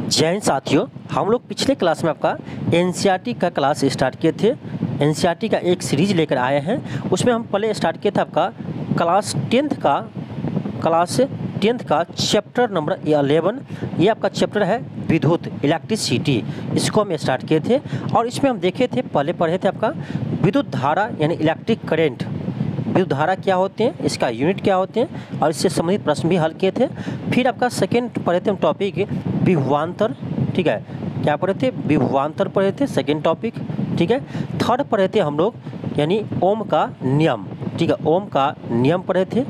जय हिंद साथियों, हम लोग पिछले क्लास में आपका एनसीईआरटी का क्लास स्टार्ट किए थे। एनसीईआरटी का एक सीरीज लेकर आए हैं। उसमें हम पहले स्टार्ट किया था आपका क्लास टेंथ का चैप्टर नंबर 11। ये आपका चैप्टर है विद्युत, इलेक्ट्रिसिटी। इसको हम स्टार्ट किए थे और इसमें हम देखे थे, पहले पढ़े थे आपका विद्युत धारा यानी इलेक्ट्रिक करेंट। विद्युत धारा क्या होते हैं, इसका यूनिट क्या होते हैं और इससे संबंधित प्रश्न भी हल किए थे। फिर आपका सेकेंड पढ़े थे हम टॉपिक विभवांतर, ठीक है। क्या पढ़े थे? विभवांतर पढ़े थे, सेकेंड टॉपिक, ठीक है। थर्ड पढ़े थे हम लोग यानी ओम का नियम, ठीक है। ओम का नियम पढ़े थे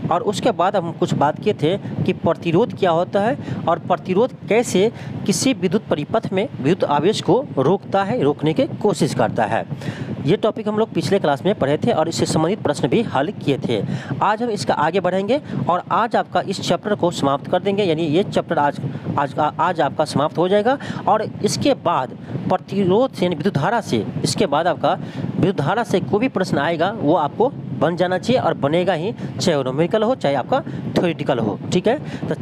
और उसके बाद हम कुछ बात किए थे कि प्रतिरोध क्या होता है और प्रतिरोध कैसे किसी विद्युत परिपथ में विद्युत आवेश को रोकता है, रोकने की कोशिश करता है। ये टॉपिक हम लोग पिछले क्लास में पढ़े थे और इससे संबंधित प्रश्न भी हल किए थे। आज हम इसका आगे बढ़ेंगे और आज आपका इस चैप्टर को समाप्त कर देंगे, यानी ये चैप्टर आज आपका समाप्त हो जाएगा। और इसके बाद प्रतिरोध से यानी विद्युत धारा से, इसके बाद आपका विद्युत धारा से कोई भी प्रश्न आएगा वो आपको बन जाना चाहिए और बनेगा ही, चाहे न्यूमेरिकल हो चाहे आपका थ्योरेटिकल हो, ठीक है। तो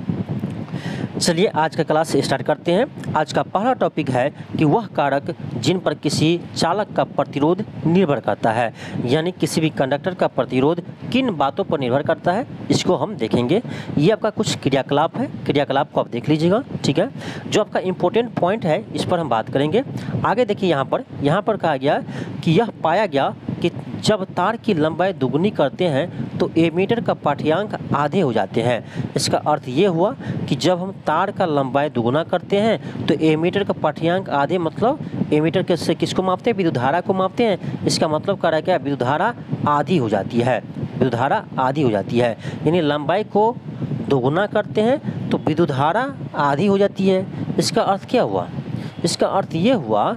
चलिए आज का क्लास स्टार्ट करते हैं। आज का पहला टॉपिक है कि वह कारक जिन पर किसी चालक का प्रतिरोध निर्भर करता है, यानी किसी भी कंडक्टर का प्रतिरोध किन बातों पर निर्भर करता है, इसको हम देखेंगे। ये आपका कुछ क्रियाकलाप है, क्रियाकलाप को आप देख लीजिएगा, ठीक है। जो आपका इम्पोर्टेंट पॉइंट है इस पर हम बात करेंगे। आगे देखिए, यहाँ पर कहा गया कि यह पाया गया कि जब तार की लंबाई दुगुनी करते हैं तो एमीटर का पाठ्यांक आधे हो जाते हैं। इसका अर्थ ये हुआ कि जब हम तार का लंबाई दुगुना करते हैं तो एमीटर का पाठ्यांक आधे, मतलब एमीटर से किसको मापते हैं? विद्युत धारा को मापते हैं। इसका मतलब कह रहा है क्या? विद्युत धारा आधी हो जाती है, विद्युत धारा आधी हो जाती है। यानी लंबाई को दोगुना करते हैं तो विद्युत धारा आधी हो जाती है। इसका अर्थ क्या हुआ? इसका अर्थ ये हुआ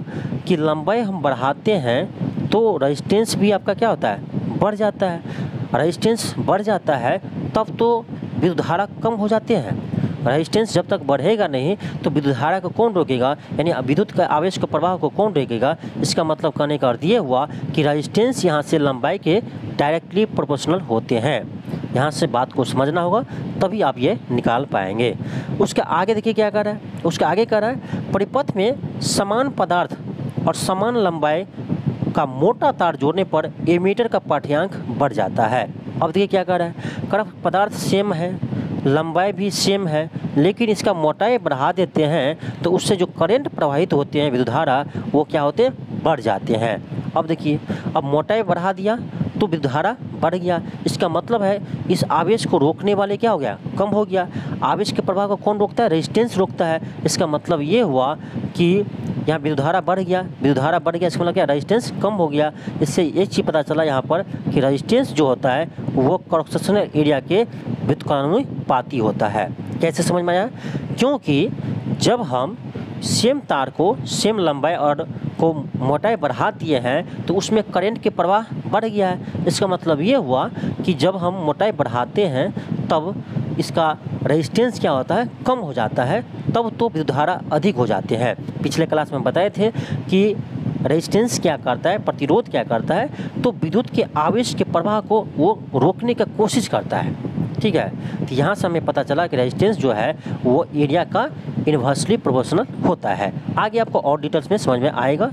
कि लंबाई हम बढ़ाते हैं तो रेजिस्टेंस भी आपका क्या होता है? बढ़ जाता है। रेजिस्टेंस बढ़ जाता है तब तो विद्युत धारा कम हो जाते हैं। रेजिस्टेंस जब तक बढ़ेगा नहीं तो विद्युत धारा को कौन रोकेगा, यानी विद्युत का आवेश के प्रवाह को कौन रोकेगा? इसका मतलब कहने का अर्थ ये हुआ कि रेजिस्टेंस यहाँ से लंबाई के डायरेक्टली प्रोपोर्शनल होते हैं। यहाँ से बात को समझना होगा तभी आप ये निकाल पाएंगे। उसके आगे देखिए क्या कर रहा है, उसके आगे कर रहा है परिपथ में समान पदार्थ और समान लंबाई का मोटा तार जोड़ने पर एमीटर का पाठ्यांक बढ़ जाता है। अब देखिए क्या कर रहा है, कर पदार्थ सेम है, लंबाई भी सेम है, लेकिन इसका मोटाई बढ़ा देते हैं तो उससे जो करंट प्रवाहित होते हैं, विद्युत धारा, वो क्या होते हैं? बढ़ जाते हैं। अब देखिए, अब मोटाई बढ़ा दिया तो विद्युत धारा बढ़ गया। इसका मतलब है इस आवेश को रोकने वाले क्या हो गया? कम हो गया। आवेश के प्रवाह को कौन रोकता है? रेजिस्टेंस रोकता है। इसका मतलब ये हुआ कि यहाँ विद्युत धारा बढ़ गया, विद्युत धारा बढ़ गया, इसका मतलब क्या? रेजिस्टेंस कम हो गया। इससे एक चीज़ पता चला यहाँ पर कि रेजिस्टेंस जो होता है वो क्रॉस सेक्शनल एरिया के व्युत्क्रमानुपाती होता है। कैसे समझ में आया? क्योंकि जब हम सेम तार को, सेम लंबाई और को मोटाई बढ़ा दिए हैं तो उसमें करंट के प्रवाह बढ़ गया है। इसका मतलब ये हुआ कि जब हम मोटाई बढ़ाते हैं तब इसका रेजिस्टेंस क्या होता है? कम हो जाता है, तब तो विद्युत धारा अधिक हो जाते हैं। पिछले क्लास में बताए थे कि रेजिस्टेंस क्या करता है, प्रतिरोध क्या करता है, तो विद्युत के आवेश के प्रवाह को वो रोकने की कोशिश करता है, ठीक है। तो यहाँ से हमें पता चला कि रेजिस्टेंस जो है वो एरिया का इन्वर्सली प्रोपोर्शनल होता है। आगे आपको और डिटेल्स में समझ में आएगा।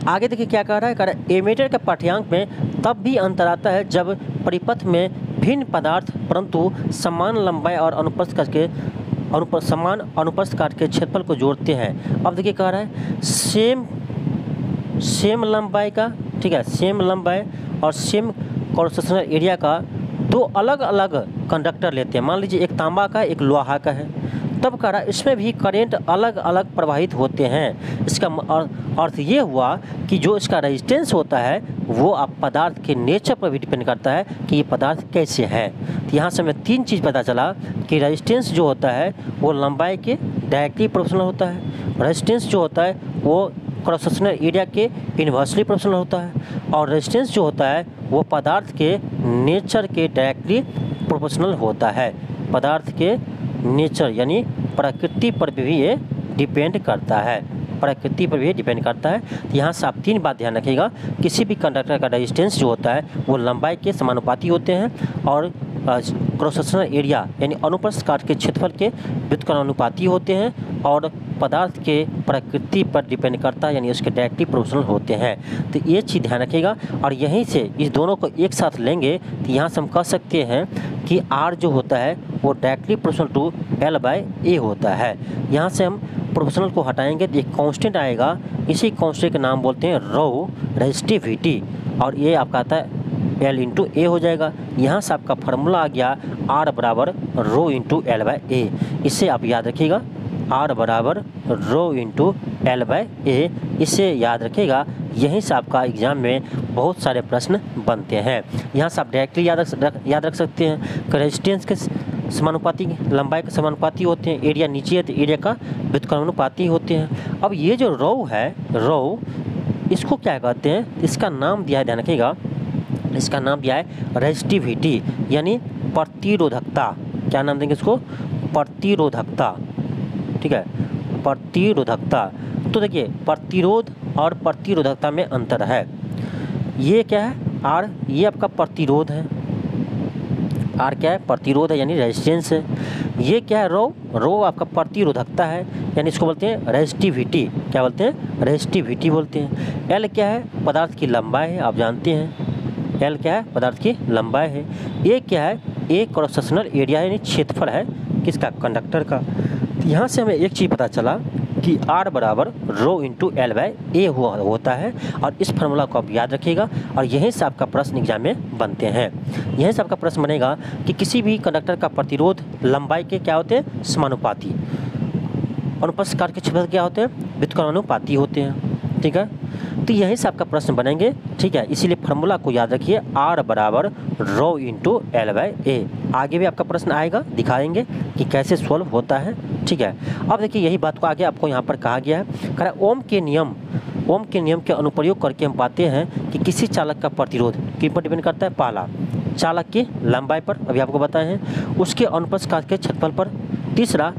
आगे देखिए क्या कह रहा है, कह रहा है एमीटर के पाठ्यांक में तब भी अंतर आता है जब परिपथ में भिन्न पदार्थ परंतु समान लंबाई और समान अनुप्रस्थ काट के क्षेत्रफल को जोड़ते हैं। अब देखिए कह रहा है सेम लंबाई का, ठीक है, सेम लंबाई और सेम क्रॉस सेक्शनल एरिया का दो अलग अलग कंडक्टर लेते हैं। मान लीजिए एक तांबा का एक लोहा का है, तब कह रहा है इसमें भी करंट अलग अलग प्रवाहित होते हैं। इसका अर्थ ये हुआ कि जो इसका रेजिस्टेंस होता है वो आप पदार्थ के नेचर पर भी डिपेंड करता है कि ये पदार्थ कैसे है। तो यहाँ से हमें तीन चीज़ पता चला कि रेजिस्टेंस जो होता है वो लंबाई के डायरेक्टली प्रोपोर्शनल होता है, रेजिस्टेंस जो होता है वो क्रॉस सेक्शनल एरिया के इन्वर्सली प्रोपोर्शनल होता है, और रेजिस्टेंस जो होता है वो पदार्थ के नेचर के डायरेक्टली प्रोपोर्शनल होता है। पदार्थ के नेचर यानी प्रकृति पर भी ये डिपेंड करता है, प्रकृति पर भी डिपेंड करता है। तो यहाँ से आप तीन बात ध्यान रखिएगा, किसी भी कंडक्टर का रेजिस्टेंस जो होता है वो लंबाई के समानुपाती होते हैं और क्रॉस सेक्शनल एरिया यानी अनुप्रस्थ काट के क्षेत्रफल के व्युत्क्रमानुपाती होते हैं। और पदार्थ के प्रकृति पर डिपेंड करता है, यानी उसके डायरेक्टली प्रोपोर्शनल होते हैं। तो ये चीज़ ध्यान रखिएगा। और यहीं से इस दोनों को एक साथ लेंगे तो यहाँ से हम कह सकते हैं कि R जो होता है वो डायरेक्टली प्रोपोर्शनल टू L/A होता है। यहाँ से हम प्रोपोर्शनल को हटाएंगे तो एक कांस्टेंट आएगा, इसी कांस्टेंट का नाम बोलते हैं रो रेजिस्टिविटी, और ये आपका आता है L/A हो जाएगा। यहाँ से आपका फार्मूला आ गया R बराबर रो इंटू L/A। इससे आप याद रखिएगा R बराबर रो इंटू L/A, इससे याद रखिएगा। यहीं से आपका एग्जाम में बहुत सारे प्रश्न बनते हैं। यहाँ से आप डायरेक्टली याद रख सकते हैं कि रेजिस्टेंस के समानुपाती, लंबाई के समानुपाती होते हैं, एरिया नीचे है तो एरिया का व्युत्क्रमानुपाती होते हैं। अब ये जो रो है, रो इसको क्या कहते हैं, इसका नाम दिया है, ध्यान रखिएगा, इसका नाम दिया है रेजिस्टिविटी, यानी प्रतिरोधकता। क्या नाम देंगे इसको, प्रतिरोधकता, ठीक है, प्रतिरोधकता। तो देखिए प्रतिरोध और प्रतिरोधकता में अंतर है। ये क्या है, R, ये आपका प्रतिरोध है, R क्या है, प्रतिरोध है यानी रेजिस्टेंस है। ये क्या है, रो आपका प्रतिरोधकता है, यानी इसको बोलते हैं रेजिस्टिविटी। क्या बोलते हैं, रेजिस्टिविटी बोलते हैं। L क्या है, पदार्थ की लंबाई है, आप जानते हैं L क्या है, पदार्थ की लंबाई है। A क्या है, A क्रॉस सेक्शनल एरिया यानी क्षेत्रफल है किसका, कंडक्टर का। तो यहाँ से हमें एक चीज़ पता चला कि R बराबर रो इंटू L/A होता है, और इस फार्मूला को आप याद रखिएगा। और यहीं से आपका प्रश्न एग्जाम में बनते हैं। यहीं से आपका प्रश्न बनेगा कि किसी भी कंडक्टर का प्रतिरोध लंबाई के क्या होते हैं, समानुपाती, अनुप्रस्थ काट के क्षेत्रफल क्या होते हैं, व्युत्क्रमानुपाती होते हैं, ठीक है। तो यहीं से आपका प्रश्न बनेंगे, ठीक है। इसीलिए फार्मूला को याद रखिए, R बराबर रो इंटू L/A। आगे भी आपका प्रश्न आएगा, दिखाएंगे कि कैसे सॉल्व होता है, ठीक है। अब देखिए यही बात को आगे आपको यहाँ पर कहा गया है, कह रहा है ओम के नियम के अनुप्रयोग करके हम पाते हैं कि किसी चालक का प्रतिरोध किन पर डिपेंड करता है, पहला चालक की लंबाई पर, अभी आपको बताए हैं, उसके अनुप्रस्थ काट के क्षेत्रफल पर, तीसरा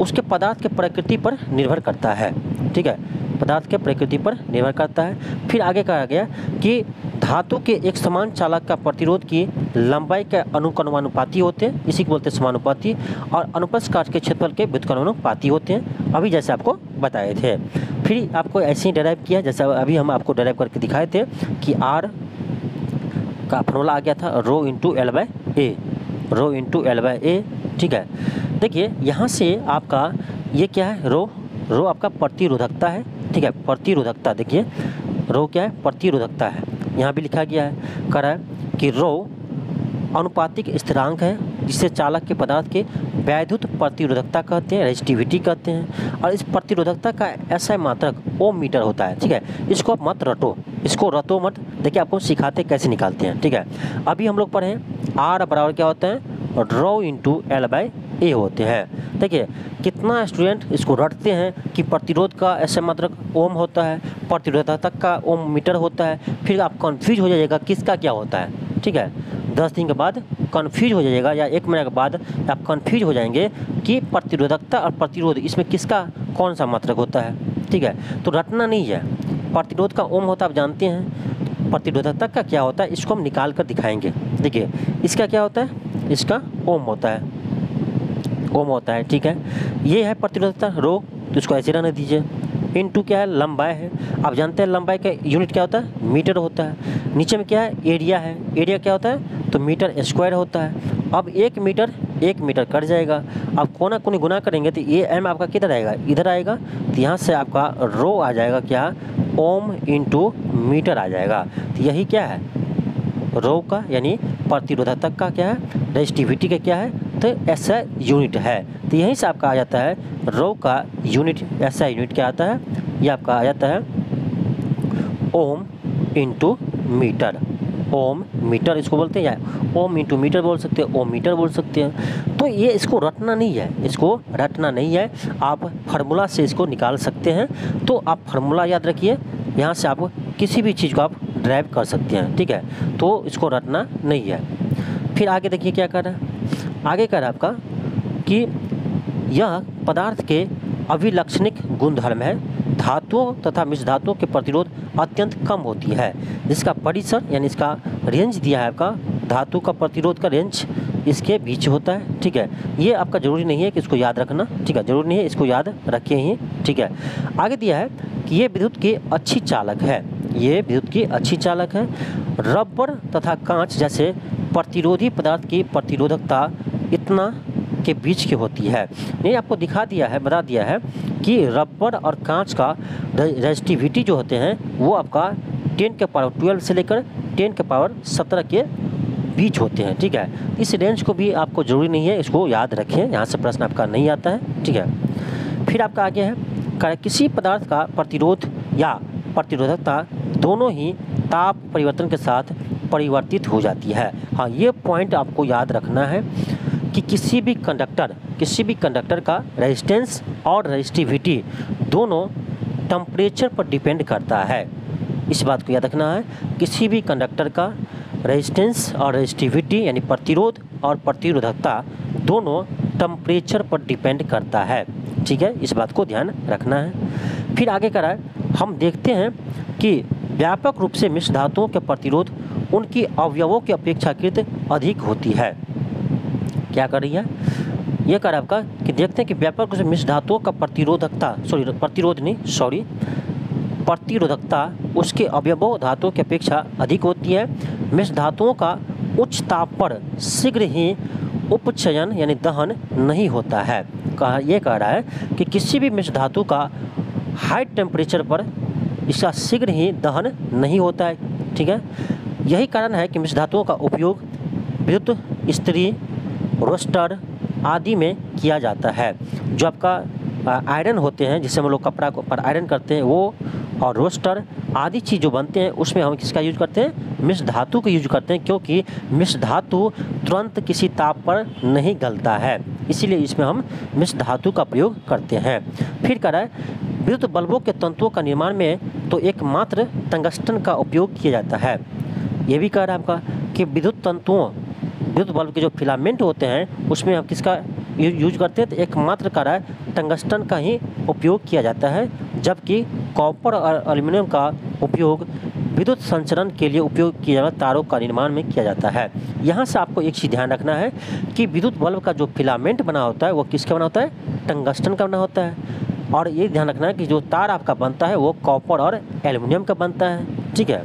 उसके पदार्थ के प्रकृति पर निर्भर करता है, ठीक है, पदार्थ के प्रकृति पर निर्भर करता है। फिर आगे कहा गया कि धातु के एक समान चालक का प्रतिरोध की लंबाई के अनुक्रमानुपाती होते हैं, इसी को बोलते हैं समानुपाती, और अनुप्रस्थ काट के क्षेत्रफल के व्युत्क्रमानुपाती होते हैं, अभी जैसे आपको बताए थे। फिर आपको ऐसे ही डेराइव किया जैसे अभी हम आपको डेराइव करके दिखाए थे कि R का फॉर्मूला आ गया था rho into L/A, rho into L/A, ठीक है। देखिए यहाँ से आपका ये क्या है, रो आपका प्रतिरोधकता है, ठीक है, प्रतिरोधकता। देखिए रो क्या है, प्रतिरोधकता है, यहाँ भी लिखा गया है, कह रहा है कि रो अनुपातिक स्थिरांक है जिससे चालक के पदार्थ के वैद्युत प्रतिरोधकता कहते हैं, रेजिस्टिविटी कहते हैं। और इस प्रतिरोधकता का ऐसा मात्रक ओम मीटर होता है, ठीक है। इसको आप मत रटो, इसको रटो मत, देखिए आपको सिखाते कैसे निकालते हैं, ठीक है। अभी हम लोग पढ़े R बराबर क्या होता है, रो इंटू L/A होते हैं। देखिए कितना स्टूडेंट इसको रटते हैं कि प्रतिरोध का ऐसा मात्रक ओम होता है, प्रतिरोधकता का ओम मीटर होता है, फिर आप कंफ्यूज हो जाइएगा किसका क्या होता है, ठीक है। 10 दिन के बाद कंफ्यूज हो जाइएगा, या 1 महीने के बाद आप कंफ्यूज हो जाएंगे कि प्रतिरोधकता और प्रतिरोध इसमें किसका कौन सा मात्रक होता है, ठीक है। तो रटना नहीं है, प्रतिरोध का ओम होता है आप जानते हैं, प्रतिरोधकता का क्या होता है इसको हम निकाल कर दिखाएंगे। देखिए इसका क्या होता है, इसका ओम होता है, ओम होता है, ठीक है। ये है प्रतिरोधकता रो, तो इसको ऐसे रहने दीजिए। इनटू क्या है, लंबाई है, आप जानते हैं लंबाई का यूनिट क्या होता है, मीटर होता है। नीचे में क्या है, एरिया है, एरिया क्या होता है, तो मीटर स्क्वायर होता है। अब 1 मीटर कट जाएगा, अब कोना कोनी गुना करेंगे तो ये m आपका किधर आएगा, इधर आएगा, तो यहाँ से आपका रो आ जाएगा क्या, ओम इंटू मीटर आ जाएगा। तो यही क्या है, रो का यानी प्रतिरोधकता का क्या है, रेजिस्टिविटी का क्या है, तो ऐसा यूनिट है। तो यहीं से आपका आ जाता है रो का यूनिट, ऐसा यूनिट क्या आता है, ये आपका आ जाता है ओम इंटू मीटर। ओम मीटर इसको बोलते हैं, या ओम इंटू मीटर बोल सकते हैं, ओम मीटर बोल सकते हैं। तो ये इसको रटना नहीं है, इसको रटना नहीं है, आप फार्मूला से इसको निकाल सकते हैं। तो आप फार्मूला याद रखिए, यहाँ से आप किसी भी चीज़ को आप ड्राइव कर सकते हैं, ठीक है। तो इसको रटना नहीं है। फिर आगे देखिए क्या कर रहा है, आगे कह रहा है आपका कि यह पदार्थ के अभिलक्षणिक गुणधर्म है, धातुओं तथा मिश्र धातुओं के प्रतिरोध अत्यंत कम होती है, जिसका परिसर यानी इसका रेंज दिया है आपका, धातु का प्रतिरोध का रेंज इसके बीच होता है। ठीक है, ये आपका ज़रूरी नहीं है कि इसको याद रखना। ठीक है, ज़रूरी नहीं है, इसको याद रखें ही। ठीक है, आगे दिया है कि ये विद्युत की अच्छी चालक है। ये विद्युत की अच्छी चालक है। रबर तथा कांच जैसे प्रतिरोधी पदार्थ की प्रतिरोधकता इतना के बीच की होती है। ये आपको दिखा दिया है, बता दिया है कि रबर और कांच का रेजिस्टिविटी जो होते हैं वो आपका 10 के पावर 12 से लेकर 10 के पावर 17 के बीच होते हैं। ठीक है, इस रेंज को भी आपको ज़रूरी नहीं है, इसको याद रखें, यहाँ से प्रश्न आपका नहीं आता है। ठीक है, फिर आपका आगे है किसी पदार्थ का प्रतिरोध या प्रतिरोधकता दोनों ही ताप परिवर्तन के साथ परिवर्तित हो जाती है। हाँ, ये पॉइंट आपको याद रखना है कि किसी भी कंडक्टर का रेजिस्टेंस और रेजिस्टिविटी दोनों टेम्परेचर पर डिपेंड करता है। इस बात को याद रखना है, किसी भी कंडक्टर का रेजिस्टेंस और रेजिस्टिविटी यानी प्रतिरोध और प्रतिरोधकता दोनों टेम्परेचर पर डिपेंड करता है। ठीक है, इस बात को ध्यान रखना है। फिर आगे करा हम देखते हैं कि व्यापक रूप से मिश्र धातुओं के प्रतिरोध उनकी अवयवों की अपेक्षाकृत अधिक होती है। क्या कर रही है, ये कर आपका कि देखते हैं कि व्यापक रूप से मिश्र धातुओं का प्रतिरोधकता उसके अवयवों धातुओं की अपेक्षा अधिक होती है। मिश्र धातुओं का उच्च ताप पर शीघ्र ही उपचयन यानी दहन नहीं होता है। ये कह रहा है कि किसी भी मिश्र धातु का हाई टेम्परेचर पर इसका शीघ्र ही दहन नहीं होता है। ठीक है, यही कारण है कि मिश्र धातुओं का उपयोग विद्युत इस्त्री, रोस्टर आदि में किया जाता है। जो आपका आयरन होते हैं जिससे हम लोग कपड़ा को पर आयरन करते हैं वो, और रोस्टर आदि चीज़ जो बनते हैं उसमें हम किसका यूज करते हैं, मिश्र धातु का यूज करते हैं, क्योंकि मिश्र धातु तुरंत किसी ताप पर नहीं गलता है, इसीलिए इसमें हम मिश्र धातु का प्रयोग करते हैं। फिर कह रहा है विद्युत बल्बों के तंतुओं का निर्माण में तो एकमात्र टंगस्टन का उपयोग किया जाता है। ये भी कह रहा है आपका कि विद्युत बल्ब के जो फिलामेंट होते हैं उसमें हम किसका यूज करते हैं, तो एकमात्र कह रहा है टंगस्टन का ही उपयोग किया जाता है, जबकि कॉपर और एल्युमिनियम का उपयोग विद्युत संचरण के लिए उपयोग किए जाने वाले तारों का निर्माण में किया जाता है। यहाँ से आपको एक चीज़ ध्यान रखना है कि विद्युत बल्ब का जो फिलामेंट बना होता है वो किसका बना होता है, टंगस्टन का बना होता है। और ये ध्यान रखना है कि जो तार आपका बनता है वो कॉपर और एल्युमिनियम का बनता है। ठीक है,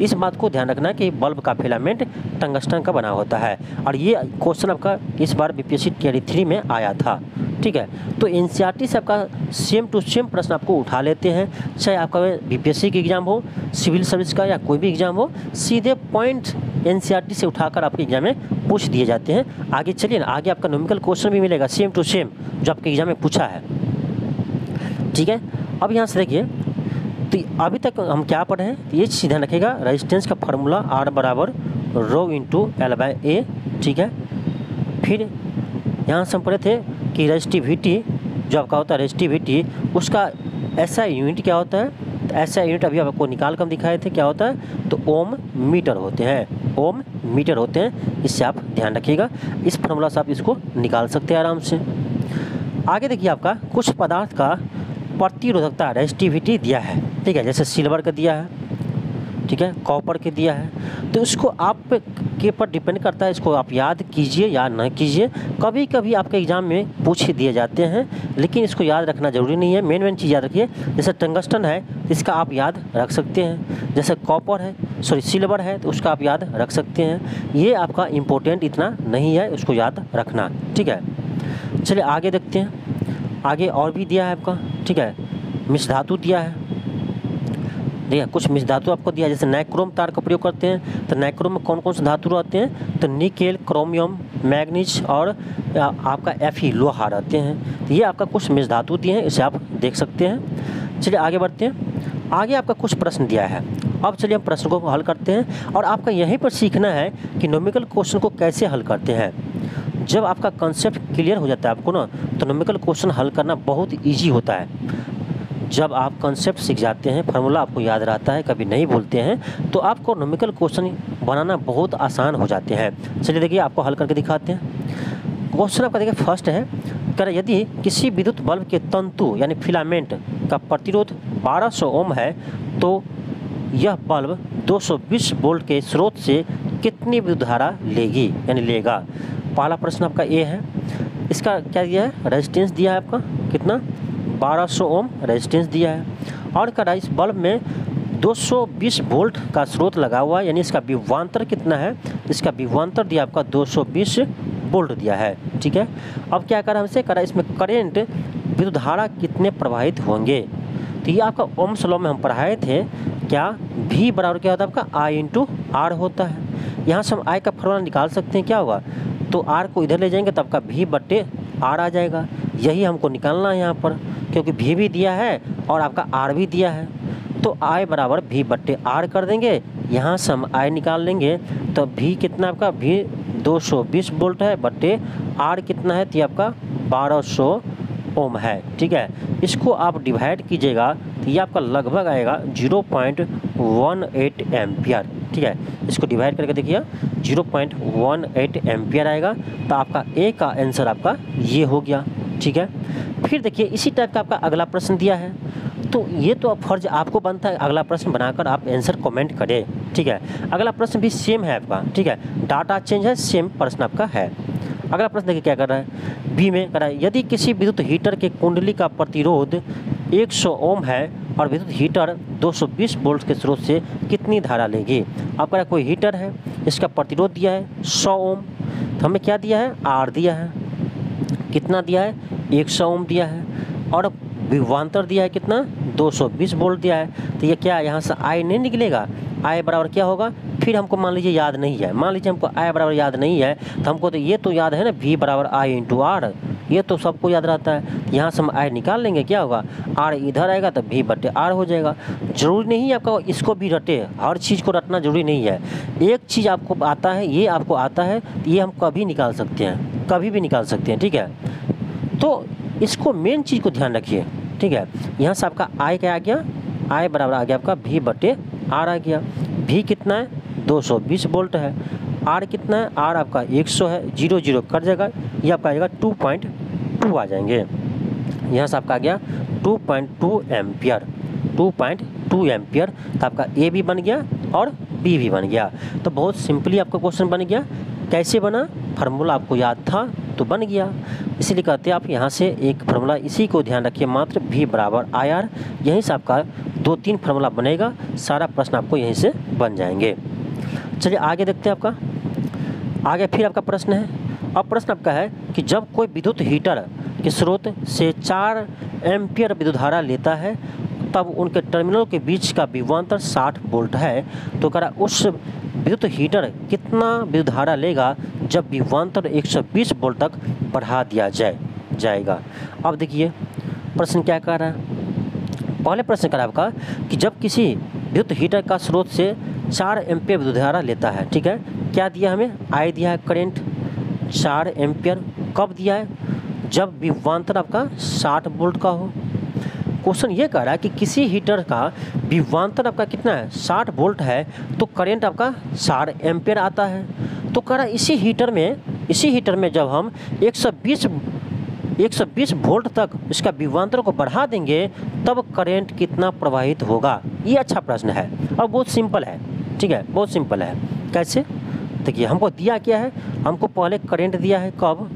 इस बात को ध्यान रखना है कि बल्ब का फिलामेंट टंगस्टन का बना होता है। और ये क्वेश्चन आपका इस बार बीपीएससी टियर 3 में आया था। ठीक है, तो एनसीईआरटी से आपका सेम टू सेम प्रश्न आपको उठा लेते हैं, चाहे आपका बीपीएससी की एग्जाम हो, सिविल सर्विस का या कोई भी एग्जाम हो, सीधे पॉइंट एनसीईआरटी से उठाकर आपके एग्जाम में पूछ दिए जाते हैं। आगे चलिए ना, आगे आपका न्यूमेरिकल क्वेश्चन भी मिलेगा सेम टू सेम जो आपके एग्जाम में पूछा है। ठीक है, अब यहाँ से देखिए, तो अभी तक हम क्या पढ़े हैं, ये चीज़ ध्यान रखिएगा, रेजिस्टेंस का फार्मूला R बराबर रो इंटू L/A। ठीक है, फिर यहाँ से हम पढ़े थे कि रेजिस्टिविटी जो आपका होता है, रेजिस्टिविटी उसका ऐसा यूनिट क्या होता है, तो ऐसा यूनिट अभी आपको निकाल कर हम दिखाए थे क्या होता है, तो ओम मीटर होते हैं, ओम मीटर होते हैं। इससे आप ध्यान रखिएगा, इस फार्मूला से आप इसको निकाल सकते हैं आराम से। आगे देखिए, आपका कुछ पदार्थ का प्रतिरोधकता रेजिस्टिविटी दिया है। ठीक है, जैसे सिल्वर का दिया है, ठीक है, कॉपर के दिया है, तो इसको आप के पर डिपेंड करता है, इसको आप याद कीजिए या न कीजिए। कभी कभी आपके एग्जाम में पूछ दिए जाते हैं, लेकिन इसको याद रखना जरूरी नहीं है। मेन चीज़ याद रखिए, जैसे टंगस्टन है इसका आप याद रख सकते हैं, जैसे कॉपर है सिल्वर है तो उसका आप याद रख सकते हैं। ये आपका इम्पोर्टेंट इतना नहीं है, उसको याद रखना। ठीक है, चलिए आगे देखते हैं। आगे और भी दिया है आपका, ठीक है, मिश्र धातु दिया है, देखिए कुछ मिश्र धातु आपको दिया है, जैसे नाइक्रोम तार का प्रयोग करते हैं, तो नाइक्रोम में कौन कौन से धातु रहते हैं, तो निकेल, क्रोमियम, मैग्नीज और आपका Fe लोहा रहते हैं। तो ये आपका कुछ मिश्र धातु दिए हैं, इसे आप देख सकते हैं। चलिए आगे बढ़ते हैं। आगे आपका कुछ प्रश्न दिया है, अब चलिए हम प्रश्न को हल करते हैं। और आपका यहीं पर सीखना है कि न्यूमेरिकल क्वेश्चन को कैसे हल करते हैं। जब आपका कंसेप्ट क्लियर हो जाता है आपको ना, तो न्यूमेरिकल क्वेश्चन हल करना बहुत ईजी होता है। जब आप कंसेप्ट सीख जाते हैं, फार्मूला आपको याद रहता है, कभी नहीं भूलते हैं, तो आपको न्यूमेरिकल क्वेश्चन बनाना बहुत आसान हो जाते हैं। चलिए देखिए, आपको हल करके दिखाते हैं। क्वेश्चन आपका देखिए फर्स्ट है, कर यदि किसी विद्युत बल्ब के तंतु यानी फिलामेंट का प्रतिरोध 1200 ओम है, तो यह बल्ब 220 वोल्ट के स्रोत से कितनी विद्युत धारा लेगी यानी लेगा। पहला प्रश्न आपका ए है। इसका क्या दिया है, रेजिस्टेंस दिया है आपका कितना, 1200 ओम रेजिस्टेंस दिया है। और कह इस बल्ब में 220 वोल्ट का स्रोत लगा हुआ है, यानी इसका विभवांतर कितना है, इसका विभवांतर दिया आपका 220 वोल्ट दिया है। ठीक है, अब क्या करा हमसे, करा इसमें करंट विद्युत धारा कितने प्रवाहित होंगे। तो ये आपका ओम्स लॉ में हम पढ़ाए थे, क्या V बराबर क्या होता है आपका I इंटू R होता है। यहाँ से हम I का फॉर्मूला निकाल सकते हैं, क्या होगा, तो R को इधर ले जाएंगे तो आपका V बट्टे R आ जाएगा। यही हमको निकालना है यहाँ पर, क्योंकि V भी दिया है और आपका R भी दिया है। तो I बराबर V बट्टे R कर देंगे, यहाँ से हम I निकाल लेंगे तो V कितना आपका, V 220 वोल्ट है बट्टे R कितना है, तो आपका 1200 ओम है। ठीक है, इसको आप डिवाइड कीजिएगा तो ये आपका लगभग आएगा 0.18 एम्पियर। ठीक है, इसको डिवाइड करके देखिए 0.18 एम्पियर आएगा। तो आपका ए का आंसर आपका ये हो गया। ठीक है, फिर देखिए इसी टाइप का आपका अगला प्रश्न दिया है, तो ये तो फर्ज आपको बनता है अगला प्रश्न बनाकर आप आंसर कमेंट करें। ठीक है, अगला प्रश्न भी सेम है आपका। ठीक है, डाटा चेंज है, सेम प्रश्न आपका है। अगला प्रश्न देखिए क्या कर रहा है, बी में कर रहा है, यदि किसी विद्युत हीटर के कुंडली का प्रतिरोध 100 ओम है और विद्युत हीटर 220 वोल्ट के स्रोत से कितनी धारा लेगी। आपका कोई हीटर है, इसका प्रतिरोध दिया है 100 ओम, तो हमें क्या दिया है, आर दिया है, कितना दिया है 100 ओम दिया है, और विभवांतर दिया है कितना 220 वोल्ट दिया है। तो ये क्या, यहाँ से आई नहीं निकलेगा, आई बराबर क्या होगा, फिर हमको मान लीजिए याद नहीं है, मान लीजिए हमको आई बराबर याद नहीं है, तो हमको तो ये तो याद है ना, V बराबर आई इंटू आर, ये तो सबको याद रहता है। यहाँ से हम आई निकाल लेंगे, क्या होगा, आर इधर आएगा तो V बट्टे आर हो जाएगा। जरूरी नहीं है आपका इसको भी रटे, हर चीज़ को रटना जरूरी नहीं है। एक चीज़ आपको आता है, ये आपको आता है, तो ये हम कभी निकाल सकते हैं, कभी भी निकाल सकते हैं। ठीक है, तो इसको मेन चीज़ को ध्यान रखिए। ठीक है, यहाँ से आपका आई क्या आ गया, आई बराबर आ गया आपका V बट्टे आर आ गया। V कितना है 220 वोल्ट है, R कितना है, R आपका 100 है, 0 0 कट जाएगा, ये आपका आ जाएगा 2.2 आ जाएंगे। यहाँ से आपका आ गया 2.2 एम्पियर, 2.2 एम्पियर। तो आपका A भी बन गया और B भी बन गया। तो बहुत सिंपली आपका क्वेश्चन बन गया। कैसे बना, फार्मूला आपको याद था तो बन गया, इसीलिए कहते हैं आप यहाँ से एक फार्मूला इसी को ध्यान रखिए मात्र, V बराबर IR। यहीं से आपका 2-3 फार्मूला बनेगा, सारा प्रश्न आपको यहीं से बन जाएंगे। चलिए आगे देखते हैं आपका, आगे फिर आपका प्रश्न है। अब प्रश्न आपका है कि जब कोई विद्युत हीटर के स्रोत से 4 एम्पियर विद्युत धारा लेता है, तब उनके टर्मिनल के बीच का विभवांतर 60 वोल्ट है, तो करा उस विद्युत हीटर कितना विद्युत धारा लेगा जब विभवांतर 120 वोल्ट तक बढ़ा दिया जाएगा। अब देखिए प्रश्न क्या कह रहा है, पहले प्रश्न करा आपका कि जब किसी विद्युत हीटर का स्रोत से 4 एम्पियर विद्युत धारा लेता है। ठीक है, क्या दिया हमें, आई दिया है करंट 4 एम्पियर, कब दिया है, जब विभवांतर आपका 60 वोल्ट का हो। क्वेश्चन ये कह रहा है कि किसी हीटर का विभवांतर आपका कितना है 60 वोल्ट है, तो करंट आपका 4 एम्पियर आता है। तो कह रहा है इसी हीटर में जब हम 120 वोल्ट तक इसका विभवांतर को बढ़ा देंगे तब करंट कितना प्रवाहित होगा। ये अच्छा प्रश्न है और बहुत सिंपल है। ठीक है, बहुत सिंपल है। कैसे, देखिए हमको दिया क्या है, हमको पहले करंट दिया है कब,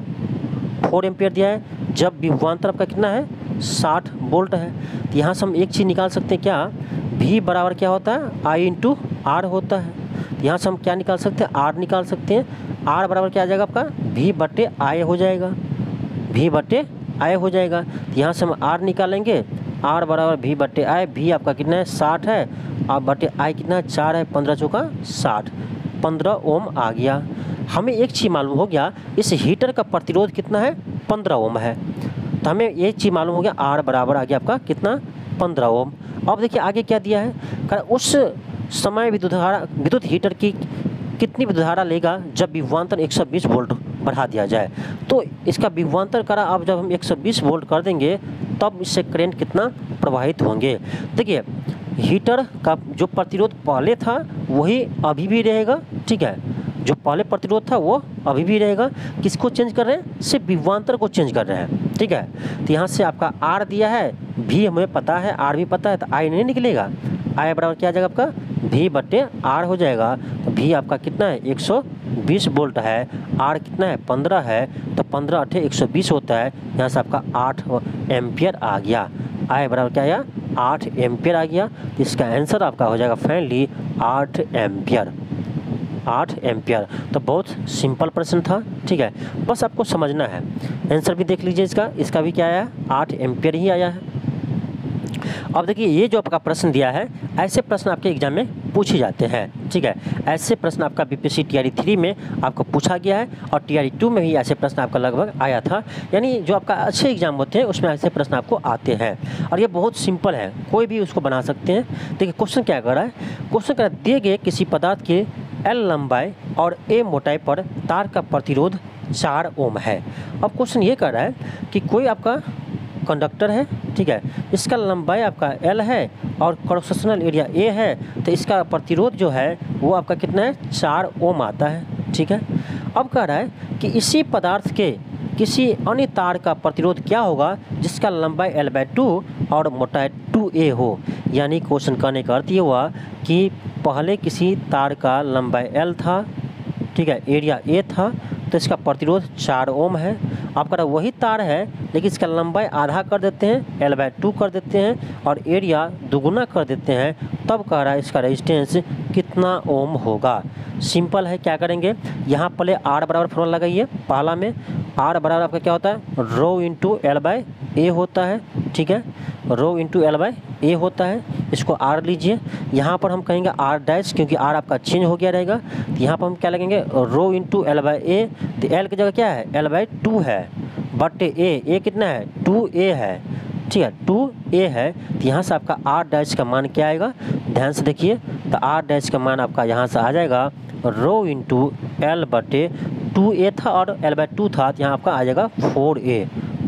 4 एम्पियर दिया है, जब विभवांतर आपका कितना है 60 वोल्ट है। तो यहाँ से हम एक चीज़ निकाल सकते हैं, क्या, V बराबर क्या होता है, आई इंटू आर होता है। तो यहाँ से हम क्या निकाल सकते हैं, आर निकाल सकते हैं। आर बराबर क्या आ जाएगा आपका, V बट्टे आई हो जाएगा, V बट्टे आई हो जाएगा। तो यहाँ से हम आर निकालेंगे, आर बराबर V बट्टे आई, V आपका कितना है 60 है, और बट्टे आई कितना है 4 है, 15 चौका 60, 15 ओम आ गया। हमें एक चीज़ मालूम हो गया, इस हीटर का प्रतिरोध कितना है 15 ओम है। तो हमें ये चीज़ मालूम हो गया, आर बराबर आ गया आपका कितना 15 ओम। अब देखिए आगे क्या दिया है, उस समय विद्युत हीटर की कितनी विद्युत धारा लेगा जब विभवांतर 120 वोल्ट बढ़ा दिया जाए। तो इसका विभवांतर करा अब जब हम 120 वोल्ट कर देंगे तब इससे करंट कितना प्रवाहित होंगे। देखिए हीटर का जो प्रतिरोध पहले था वही अभी भी रहेगा। ठीक है, जो पहले प्रतिरोध था वो अभी भी रहेगा। किसको चेंज कर रहे हैं, सिर्फ विभवांतर को चेंज कर रहे हैं। ठीक है, तो यहाँ से आपका आर दिया है, भी हमें पता है, आर भी पता है, तो आई नहीं निकलेगा। आई बराबर क्या आ जाएगा आपका, V बट्टे आर हो जाएगा। तो V आपका कितना है 20 वोल्ट है, आर कितना है 15 है, तो 15 8 120 होता है। यहाँ से आपका 8 एम्पियर आ गया। आई बराबर क्या आया 8 एम्पियर आ गया। इसका आंसर आपका हो जाएगा फाइनली 8 एम्पियर। 8 एम्पियर। तो बहुत सिंपल प्रश्न था, ठीक है, बस आपको समझना है। आंसर भी देख लीजिए इसका भी क्या आया 8 एम्पियर ही आया है। अब देखिए ये जो आपका प्रश्न दिया है, ऐसे प्रश्न आपके एग्जाम में पूछे जाते हैं, ठीक है। ऐसे प्रश्न आपका बीपीएससी टीआरई 3 में आपको पूछा गया है और टीआरई 2 में भी ऐसे प्रश्न आपका लगभग आया था। यानी जो आपका अच्छे एग्जाम होते हैं उसमें ऐसे प्रश्न आपको आते हैं और ये बहुत सिंपल है, कोई भी उसको बना सकते हैं। देखिए क्वेश्चन क्या कर रहा है, क्वेश्चन कह रहा है दिए गए किसी पदार्थ के L लंबाई और A मोटाई पर तार का प्रतिरोध 4 ओम है। अब क्वेश्चन ये कर रहा है कि कोई आपका कंडक्टर है, ठीक है, इसका लंबाई आपका L है और क्रॉस सेक्शनल एरिया A है, तो इसका प्रतिरोध जो है वो आपका कितना है 4 ओम आता है, ठीक है। अब कह रहा है कि इसी पदार्थ के किसी अन्य तार का प्रतिरोध क्या होगा जिसका लंबाई L/2 और मोटाई 2A हो। यानी क्वेश्चन करने का अर्थ ये हुआ कि पहले किसी तार का लंबाई L था, ठीक है, एरिया A था, तो इसका प्रतिरोध 4 ओम है। आपका वही तार है लेकिन इसका लंबाई आधा कर देते हैं, L/2 कर देते हैं और एरिया दुगुना कर देते हैं, तब कह रहा है इसका रेजिस्टेंस कितना ओम होगा। सिंपल है, क्या करेंगे यहाँ पहले आर बराबर फॉर्मूला लगाइए। पहला में आर बराबर आपका क्या होता है रो इंटू L/A होता है, ठीक है, रो इंटू L/A होता है। इसको आर लीजिए, यहाँ पर हम कहेंगे आर डैश क्योंकि आर आपका चेंज हो गया रहेगा, तो यहाँ पर हम क्या लगेंगे रो इंटू L/A। तो L की जगह क्या है L/2 है, बट A कितना है 2A है, ठीक है, 2A है। तो यहाँ से आपका आर डैश का मान क्या आएगा, ध्यान से देखिए, तो आर डैश का मान आपका यहाँ से आ जाएगा रो इंटू L/2A था और L/2 था, तो यहाँ आपका आ जाएगा 4A।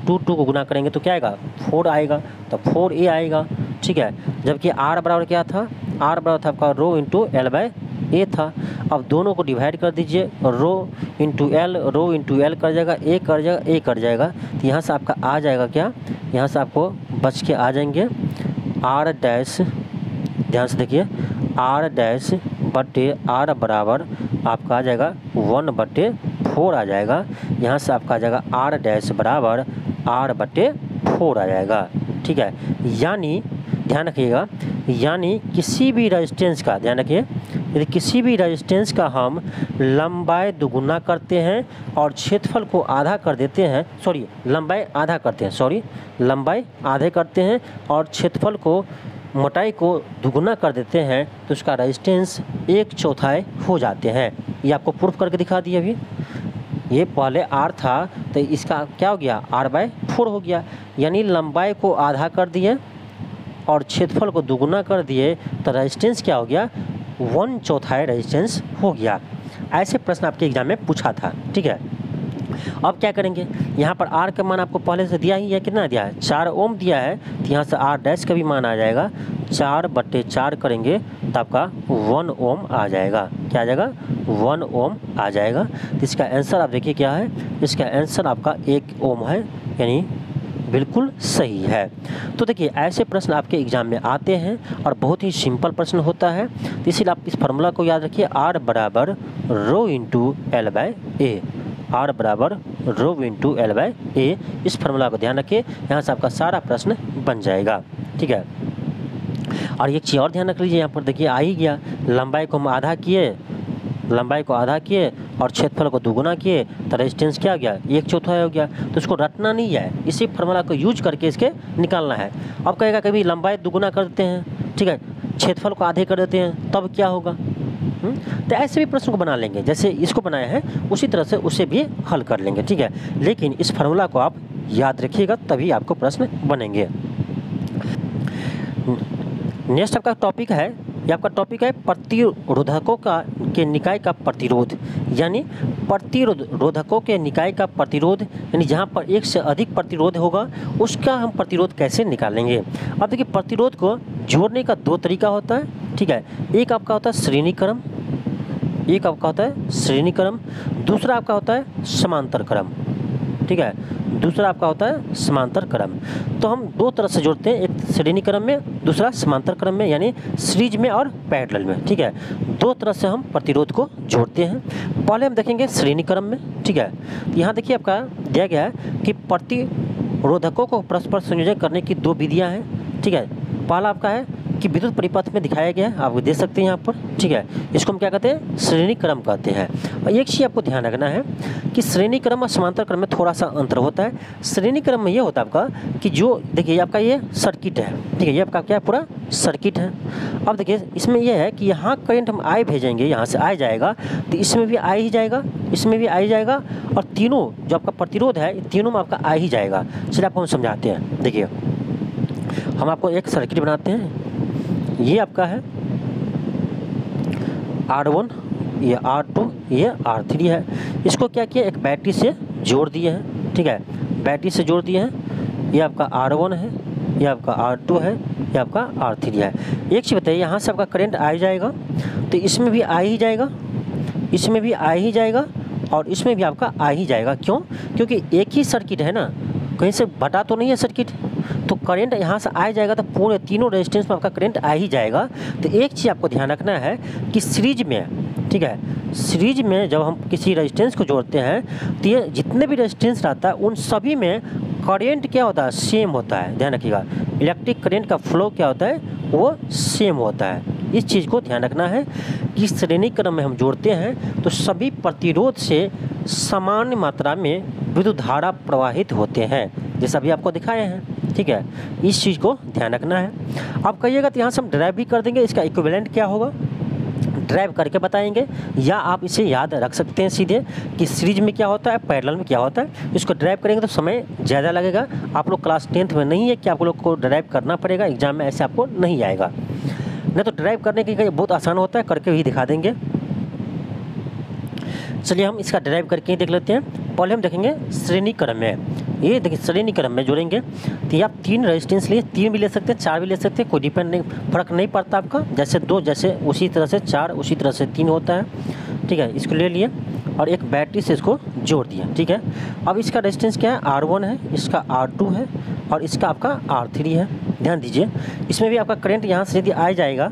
2 को गुना करेंगे तो क्या आएगा 4 आएगा, तो 4A आएगा, ठीक है। जबकि आर बराबर क्या था, आर बराबर था आपका रो इंटू L/A था। अब दोनों को डिवाइड कर दीजिए, रो इंटू L कर जाएगा, A कर जाएगा, A कर जाएगा, तो यहाँ से आपका आ जाएगा क्या, यहाँ से आपको बच के आ जाएंगे आर डैश, ध्यान से देखिए आर डैश बटे आर बराबर आपका आ जाएगा 1/4 आ जाएगा। यहाँ से आपका आ जाएगा आर डैश बराबर R/4 आ जाएगा, ठीक है। यानी ध्यान रखिएगा, यानी किसी भी रेजिस्टेंस का, ध्यान रखिए, यदि किसी भी रेजिस्टेंस का हम लंबाई दुगुना करते हैं और क्षेत्रफल को आधा कर देते हैं, लंबाई आधा करते हैं, लंबाई आधे करते हैं और क्षेत्रफल को मोटाई को दुगुना कर देते हैं, तो उसका रेजिस्टेंस 1/4 हो जाते हैं। ये आपको प्रूफ करके दिखा दिया अभी। ये पहले R था तो इसका क्या हो गया R/4 हो गया, यानी लंबाई को आधा कर दिए और क्षेत्रफल को दुगुना कर दिए, तो रेजिस्टेंस क्या हो गया 1/4 रेजिस्टेंस हो गया। ऐसे प्रश्न आपके एग्जाम में पूछा था, ठीक है। अब क्या करेंगे, यहाँ पर R का मान आपको पहले से दिया ही है, कितना दिया है 4 ओम दिया है, तो यहाँ से R डैश का भी मान आ जाएगा 4/4 करेंगे तो आपका 1 ओम आ जाएगा। क्या आ जाएगा 1 ओम आ जाएगा। तो इसका आंसर आप देखिए क्या है, इसका आंसर आपका 1 ओम है, यानी बिल्कुल सही है। तो देखिए ऐसे प्रश्न आपके एग्जाम में आते हैं और बहुत ही सिंपल प्रश्न होता है, तो इसलिए आप इस फार्मूला को याद रखिए, R बराबर रो इंटू L/A, R बराबर रो इंटू L/A। इस फार्मूला को ध्यान रखिए, यहाँ से आपका सारा प्रश्न बन जाएगा, ठीक है। और एक चीज़ और ध्यान रख लीजिए, यहाँ पर देखिए आ ही गया, लंबाई को हम आधा किए, लंबाई को आधा किए और क्षेत्रफल को दुगुना किए, तो रेजिस्टेंस क्या हो गया 1/4 हो गया। तो इसको रटना नहीं है, इसी फार्मूला को यूज करके इसके निकालना है। अब कहेगा कभी लंबाई दुगुना कर देते हैं, ठीक है, क्षेत्रफल को आधे कर देते हैं, तब क्या होगा। तो ऐसे भी प्रश्न को बना लेंगे, जैसे इसको बनाया है उसी तरह से उसे भी हल कर लेंगे, ठीक है। लेकिन इस फार्मूला को आप याद रखिएगा, तभी आपको प्रश्न बनेंगे। नेक्स्ट आपका टॉपिक है, ये आपका टॉपिक है प्रतिरोधकों के निकाय का प्रतिरोध, यानी प्रतिरोधकों के निकाय का प्रतिरोध, यानी जहाँ पर एक से अधिक प्रतिरोध होगा उसका हम प्रतिरोध कैसे निकालेंगे। अब देखिए प्रतिरोध को जोड़ने का 2 तरीका होता है, ठीक है। एक आपका होता है श्रेणीक्रम, एक आपका होता है श्रेणीक्रम, दूसरा आपका होता है समांतर क्रम, ठीक है, दूसरा आपका होता है समांतर क्रम। तो हम दो तरह से जोड़ते हैं, एक श्रेणी क्रम में, दूसरा समांतर क्रम में, यानी सीरीज में और पैरेलल में। ठीक है, दो तरह से हम प्रतिरोध को जोड़ते हैं। पहले हम देखेंगे श्रेणी क्रम में। ठीक है, यहाँ देखिए आपका दिया गया है कि प्रतिरोधकों को परस्पर संयोजन करने की दो विधियाँ हैं। ठीक है, पहला आपका है कि विद्युत परिपथ में दिखाया गया है, आप देख सकते हैं यहाँ पर। ठीक है, इसको हम क्या कहते हैं, श्रेणी क्रम कहते हैं। और एक चीज़ आपको ध्यान रखना है कि श्रेणी क्रम और समांतर क्रम में थोड़ा सा अंतर होता है। श्रेणी क्रम में ये होता है आपका कि जो देखिए आपका ये सर्किट है। ठीक है, ये आपका क्या पूरा सर्किट है। अब देखिए इसमें यह है कि यहाँ करंट हम आई भेजेंगे, यहाँ से आई जाएगा तो इसमें भी आई ही जाएगा, इसमें भी आई जाएगा, और तीनों जो आपका प्रतिरोध है तीनों में आपका आई ही जाएगा। चलिए आपको हम समझाते हैं। देखिए हम आपको एक सर्किट बनाते हैं, ये आपका है R1, ये R2, ये R3 है। इसको क्या किया, एक बैटरी से जोड़ दिए हैं। ठीक है, बैटरी से जोड़ दिए हैं। ये आपका R1 है, ये आपका R2 है, ये आपका R3 है। एक चीज़ बताइए, यहाँ से आपका करंट आ जाएगा तो इसमें भी आ ही जाएगा, इसमें भी आ ही जाएगा, और इसमें भी आपका आ ही जाएगा। क्यों? क्योंकि एक ही सर्किट है ना, कहीं से बटा तो नहीं है सर्किट, तो करंट यहाँ से आ जाएगा तो पूरे तीनों रेजिस्टेंस में आपका करंट आ ही जाएगा। तो एक चीज़ आपको ध्यान रखना है कि सीरीज में, ठीक है, सीरीज में जब हम किसी रेजिस्टेंस को जोड़ते हैं तो ये जितने भी रेजिस्टेंस रहता है उन सभी में करंट क्या होता है, सेम होता है। ध्यान रखिएगा, इलेक्ट्रिक करंट का फ्लो क्या होता है, वो सेम होता है। इस चीज़ को ध्यान रखना है कि श्रेणी क्रम में हम जोड़ते हैं तो सभी प्रतिरोध से समान मात्रा में विद्युत धारा प्रवाहित होते हैं, जैसा अभी आपको दिखाए हैं। ठीक है, इस चीज़ को ध्यान रखना है। आप कहिएगा तो यहाँ से हम ड्राइव भी कर देंगे, इसका इक्विवेलेंट क्या होगा ड्राइव करके बताएंगे, या आप इसे याद रख सकते हैं सीधे कि सीरीज में क्या होता है, पैरेलल में क्या होता है। इसको ड्राइव करेंगे तो समय ज़्यादा लगेगा। आप लोग क्लास 10th में नहीं है कि आप लोग को ड्राइव करना पड़ेगा, एग्जाम में ऐसे आपको नहीं आएगा। नहीं तो ड्राइव करने के लिए बहुत आसान होता है, करके भी दिखा देंगे। चलिए हम इसका ड्राइव करके ही देख लेते हैं। पहले हम देखेंगे श्रेणी क्रम में। ये देखिए श्रेणी क्रम में जोड़ेंगे तो आप 3 रेजिस्टेंस लिए, 3 भी ले सकते हैं, 4 भी ले सकते हैं, कोई डिपेंड नहीं, फर्क नहीं पड़ता आपका। जैसे 2 जैसे उसी तरह से 4 उसी तरह से 3 होता है। ठीक है, इसको ले लिए और एक बैटरी से इसको जोड़ दिया। ठीक है, अब इसका रेजिस्टेंस क्या है, R1 है, इसका R2 है, और इसका आपका R3 है। ध्यान दीजिए, इसमें भी आपका करंट यहाँ से यदि आ जाएगा,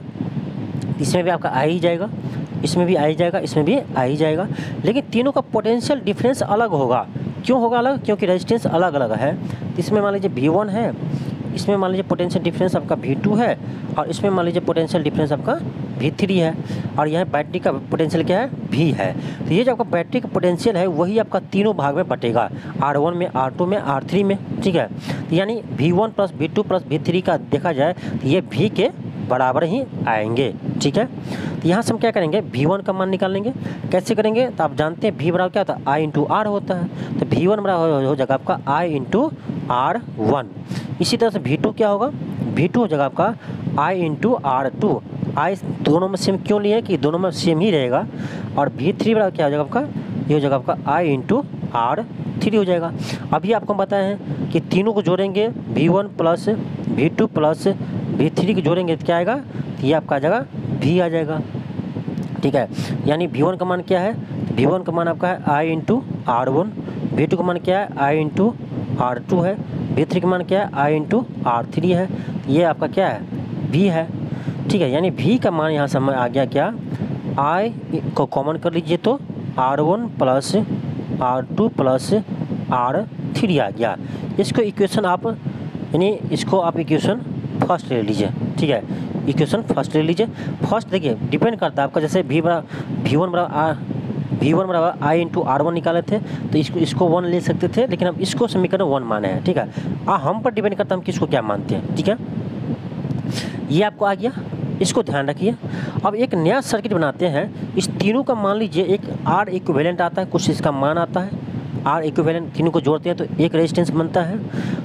इसमें भी आपका आ ही जाएगा, इसमें भी आ ही जाएगा, इसमें भी आ ही जाएगा, लेकिन तीनों का पोटेंशियल डिफरेंस अलग होगा। क्यों होगा अलग? क्योंकि रेजिस्टेंस अलग अलग है। इसमें मान लीजिए V1 है, इसमें मान लीजिए पोटेंशियल डिफरेंस आपका V2 है, और इसमें मान लीजिए पोटेंशियल डिफरेंस आपका V3 है, और यहाँ बैटरी का पोटेंशियल क्या है, V है। तो ये जो आपका बैटरी का पोटेंशियल है वही आपका तीनों भाग में बटेगा, R1 में, R2 में, R3 में। ठीक है, तो यानी V1 plus V2 plus V3 का देखा जाए तो ये V के बराबर ही आएंगे। ठीक है, तो यहाँ से हम क्या करेंगे, V1 का मान निकाल लेंगे। कैसे करेंगे तो आप जानते हैं V बराबर क्या होता है, I इंटू R होता है। तो V1 बराबर हो जाएगा आपका I इंटू R1। इसी तरह से V2 क्या होगा, V2 हो जाएगा आपका I इंटू R2। I दोनों में सेम क्यों लिए कि दोनों में सेम ही रहेगा। और V3 बराबर क्या हो जाएगा आपका, ये हो जाएगा आपका I इंटू R3 हो जाएगा। अभी आपको बताए हैं कि तीनों को जोड़ेंगे, V1 plus V2 plus V3 को जोड़ेंगे तो क्या आएगा, तो ये आपका आ जाएगा V आ जाएगा। ठीक है, यानी V1 का मान क्या है, V1 का मान आपका है I इंटू R1, V2 का मान क्या है I इंटू R2 है, V3 का मान क्या है I इंटू R3 है। ये आपका क्या है, V है। ठीक है, यानी V का मान यहाँ समय आ गया क्या, I को कॉमन कर लीजिए तो R1 plus R2 plus R3 आ गया। इसको इक्वेशन आप, यानी इसको आप इक्वेशन फर्स्ट ले लीजिए। ठीक है, इक्वेशन फर्स्ट ले लीजिए। फर्स्ट देखिए डिपेंड करता है आपका, जैसे V1 बराबर I इंटू R1 निकाले थे तो इसको 1 ले सकते थे, लेकिन अब इसको समीकरण 1 माने हैं। ठीक है, हम पर डिपेंड करता है हम किसको क्या मानते हैं। ठीक है, ये आपको आ गया, इसको ध्यान रखिए। अब एक नया सर्किट बनाते हैं, इस तीनों का मान लीजिए एक R इक्विवेलेंट आता है, कुछ इसका मान आता है R इक्विवेलेंट, तीनों को जोड़ते हैं तो एक रेजिस्टेंस बनता है।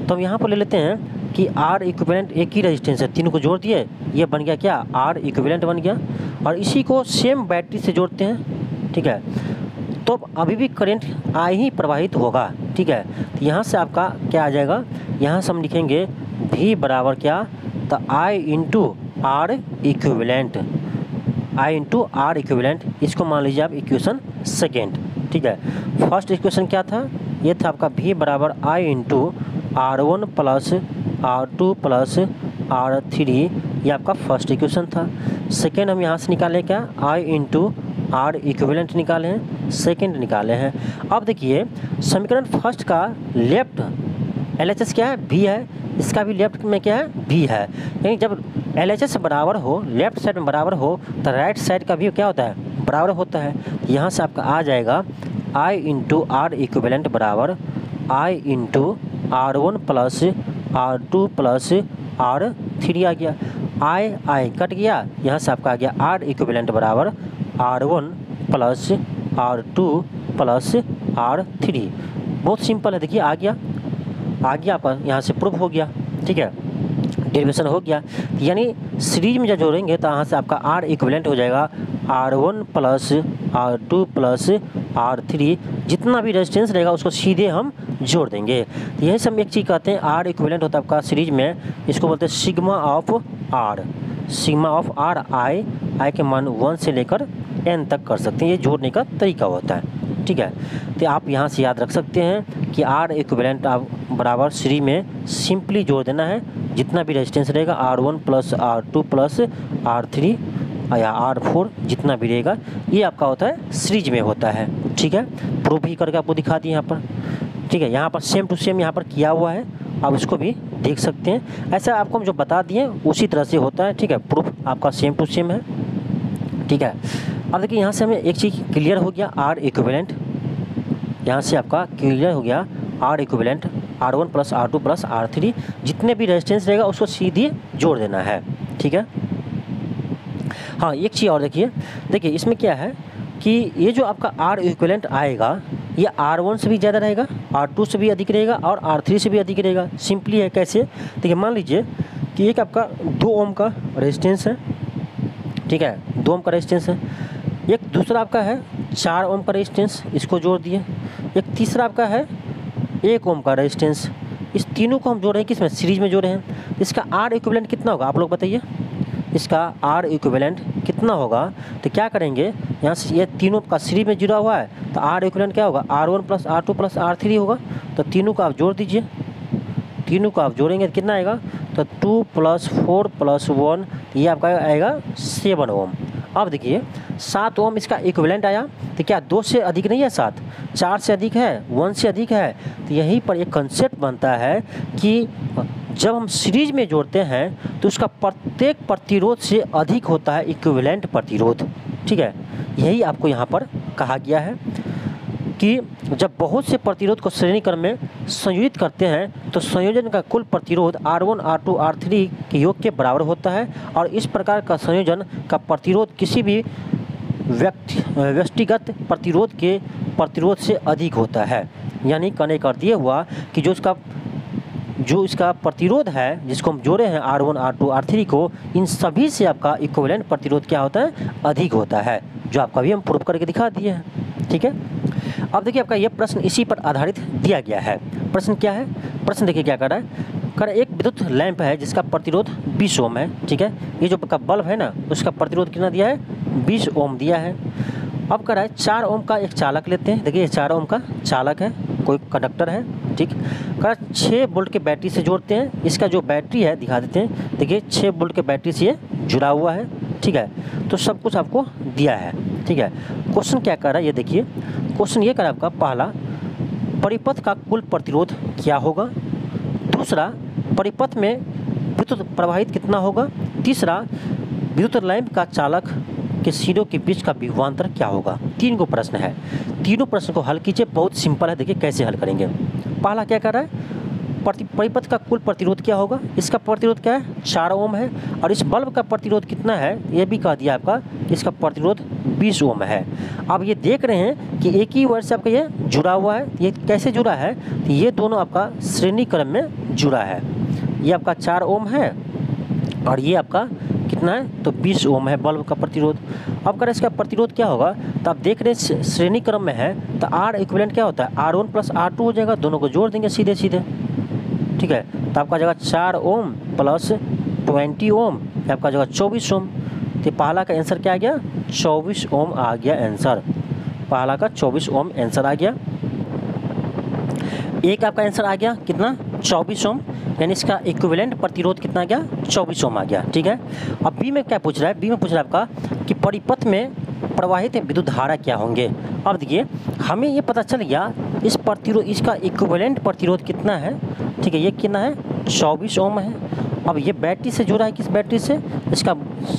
तो हम यहाँ पर ले लेते हैं कि R इक्विवेलेंट एक ही रेजिस्टेंस है, तीनों को जोड़ दिए, ये बन गया क्या, R इक्विवेलेंट बन गया। और इसी को सेम बैटरी से जोड़ते हैं। ठीक है, तो अभी भी करंट I ही प्रवाहित होगा। ठीक है, तो यहाँ से आपका क्या आ जाएगा, यहाँ से हम लिखेंगे V बराबर क्या, तो I into R equivalent, I into R equivalent. इसको मान लीजिए आप इक्वेशन सेकेंड। ठीक है, फर्स्ट इक्वेशन क्या था, ये था आपका V बराबर I into R1 plus R2 plus R3 ये आपका फर्स्ट इक्वेशन था। सेकेंड हम यहाँ से निकाले क्या, I इंटू R इक्विवेलेंट निकाले हैं, सेकेंड निकाले हैं। अब देखिए समीकरण फर्स्ट का लेफ्ट LHS क्या है, B है, इसका भी लेफ्ट में क्या है, B है। यानी जब LHS बराबर हो, लेफ्ट साइड में बराबर हो, तो राइट साइड का भी क्या होता है, बराबर होता है। यहाँ से आपका आ जाएगा I इंटू R इक्विवेलेंट बराबर I into R1 plus R2 plus R3 आ गया। I कट गया, यहाँ से आपका आ गया R इक्विवेलेंट बराबर R1 plus R2 plus R3। बहुत सिंपल है, देखिए आ गया आपका, यहाँ से प्रूफ हो गया, ठीक है, डेरिवेशन हो गया। यानी सीरीज में जब जोड़ेंगे तो यहाँ से आपका R इक्विवेलेंट हो जाएगा R1 plus R2 plus R3, जितना भी रेजिस्टेंस रहेगा उसको सीधे हम जोड़ देंगे। तो यही सब एक चीज़ कहते हैं, R इक्विवेलेंट होता है आपका सीरीज में, इसको बोलते हैं sigma of R। Sigma of R आई के मान 1 से लेकर n तक कर सकते हैं, ये जोड़ने का तरीका होता है, ठीक है। तो आप यहाँ से याद रख सकते हैं कि R इक्विवेलेंट आप बराबर सीरीज में सिंपली जोड़ देना है, जितना भी रेजिस्टेंस रहेगा R1 plus R2 plus R3 या R4 जितना भी रहेगा, ये आपका होता है सीरीज में होता है, ठीक है। प्रूफ भी करके आपको दिखा दिए यहाँ पर, ठीक है। यहाँ पर सेम टू सेम यहाँ पर किया हुआ है, आप इसको भी देख सकते हैं। ऐसा आपको हम जो बता दिए उसी तरह से होता है, ठीक है, प्रूफ आपका सेम टू सेम है, ठीक है। अब देखिए यहाँ से हमें एक चीज़ क्लियर हो गया, R इक्विवेलेंट, यहाँ से आपका क्लियर हो गया R equivalent R1 plus R2 plus R3, जितने भी रेजिस्टेंस रहेगा उसको सीधे जोड़ देना है, ठीक है। हाँ एक चीज़ और देखिए इसमें क्या है कि ये जो आपका R इक्विवेलेंट आएगा ये R1 से भी ज़्यादा रहेगा, R2 से भी अधिक रहेगा और R3 से भी अधिक रहेगा। सिंपली है, कैसे, देखिए मान लीजिए कि एक आपका 2 ओम का रेजिस्टेंस है, ठीक है, 2 ओम का रेजिस्टेंस है। एक दूसरा आपका है 4 ओम का रेजिस्टेंस, इसको जोड़ दिए। एक तीसरा आपका है 1 ओम का रेजिस्टेंस। इस तीनों को हम जोड़ रहे हैं, किसमें, सीरीज में जोड़े हैं। इसका R इक्विवेलेंट कितना होगा आप लोग बताइए, इसका R इक्विवेलेंट कितना होगा। तो क्या करेंगे, यहाँ से ये तीनों का सीरीज में जुड़ा हुआ है, तो R इक्विवेलेंट क्या होगा, R1 plus R2 plus R3 होगा। तो तीनों को आप जोड़ दीजिए, तीनों को आप जोड़ेंगे तो कितना आएगा, तो 2 प्लस 4 प्लस 1 ये आपका आएगा 7 ओम। अब देखिए 7 ओम इसका इक्विवेलेंट आया, तो क्या 2 से अधिक नहीं है 7, 4 से अधिक है, 1 से अधिक है। तो यहीं पर एक कंसेप्ट बनता है कि जब हम सीरीज में जोड़ते हैं तो उसका प्रत्येक प्रतिरोध से अधिक होता है इक्विवेलेंट प्रतिरोध, ठीक है। यही आपको यहाँ पर कहा गया है कि जब बहुत से प्रतिरोध को श्रेणी क्रम में संयोजित करते हैं तो संयोजन का कुल प्रतिरोध R1 R2 R3 के योग के बराबर होता है, और इस प्रकार का संयोजन का प्रतिरोध किसी भी व्यक्तिगत प्रतिरोध के प्रतिरोध से अधिक होता है। यानी कहने का अर्थ ये हुआ कि जो इसका प्रतिरोध है, जिसको हम जोड़े हैं R1 R2 R3 को, इन सभी से आपका इक्विवेलेंट प्रतिरोध क्या होता है, अधिक होता है, जो आपका भी हम प्रूफ करके दिखा दिए हैं, ठीक है। अब देखिए आपका ये प्रश्न इसी पर आधारित दिया गया है। प्रश्न क्या है, प्रश्न देखिए क्या कर रहा है, एक विद्युत लैंप है जिसका प्रतिरोध 20 ओम है, ठीक है। ये जो आपका बल्ब है ना, उसका प्रतिरोध कितना दिया है, 20 ओम दिया है। अब कह रहा है 4 ओम का एक चालक लेते हैं, देखिए 4 ओम का चालक है, कोई कंडक्टर है, ठीक। कह 6 वोल्ट के बैटरी से जोड़ते हैं, इसका जो बैटरी है दिखा देते हैं, देखिए 6 वोल्ट के बैटरी से ये जुड़ा हुआ है, ठीक है। तो सब कुछ आपको दिया है, ठीक है। क्वेश्चन क्या कर रहा है ये देखिए, क्वेश्चन ये कर रहा है आपका, पहला परिपथ का कुल प्रतिरोध क्या होगा, दूसरा परिपथ में विद्युत प्रवाहित कितना होगा, तीसरा विद्युत लैंप का चालक के सिरों के बीच का विभवांतर क्या होगा। 3 को प्रश्न है, तीनों प्रश्न को हल कीजिए, बहुत सिंपल है, देखिए कैसे हल करेंगे। पहला क्या कर रहा है, परिपथ का कुल प्रतिरोध क्या होगा, इसका प्रतिरोध क्या है, 4 ओम है, और इस बल्ब का प्रतिरोध कितना है, ये भी कह दिया आपका, इसका प्रतिरोध 20 ओम है। अब ये देख रहे हैं कि एक ही वर्ड से आपका ये जुड़ा हुआ है, ये कैसे जुड़ा है, तो ये दोनों आपका श्रेणी क्रम में जुड़ा है। ये आपका 4 ओम है और ये आपका कितना है, तो 20 ओम है बल्ब का प्रतिरोध। अब अगर इसका प्रतिरोध क्या होगा, तो आप देख रहे हैं श्रेणी क्रम में है, तो R इक्विवेलेंट क्या होता है, R1 प्लस R2 हो जाएगा, दोनों को जोड़ देंगे सीधे सीधे, ठीक है। तो आपका जगह 4 ओम प्लस 20 ओम, आपका जगह 24 ओम। तो पहला का आंसर क्या आ गया, 24 ओम आ गया आंसर, पहला का 24 ओम आंसर आ गया। एक आपका आंसर आ गया कितना 24 ओम, यानी इसका इक्विवेलेंट प्रतिरोध कितना आ गया 24 ओम आ गया। ठीक है, अब बी में क्या पूछ रहा है, बी में पूछ रहा है आपका कि परिपथ में प्रवाहित विद्युत धारा क्या होंगे। अब देखिए हमें ये पता चल गया इस प्रतिरोध, इसका इक्विवेलेंट प्रतिरोध कितना है। ठीक है, ये कितना है 24 ओम है। अब ये बैटरी से जुड़ा है, किस बैटरी से, इसका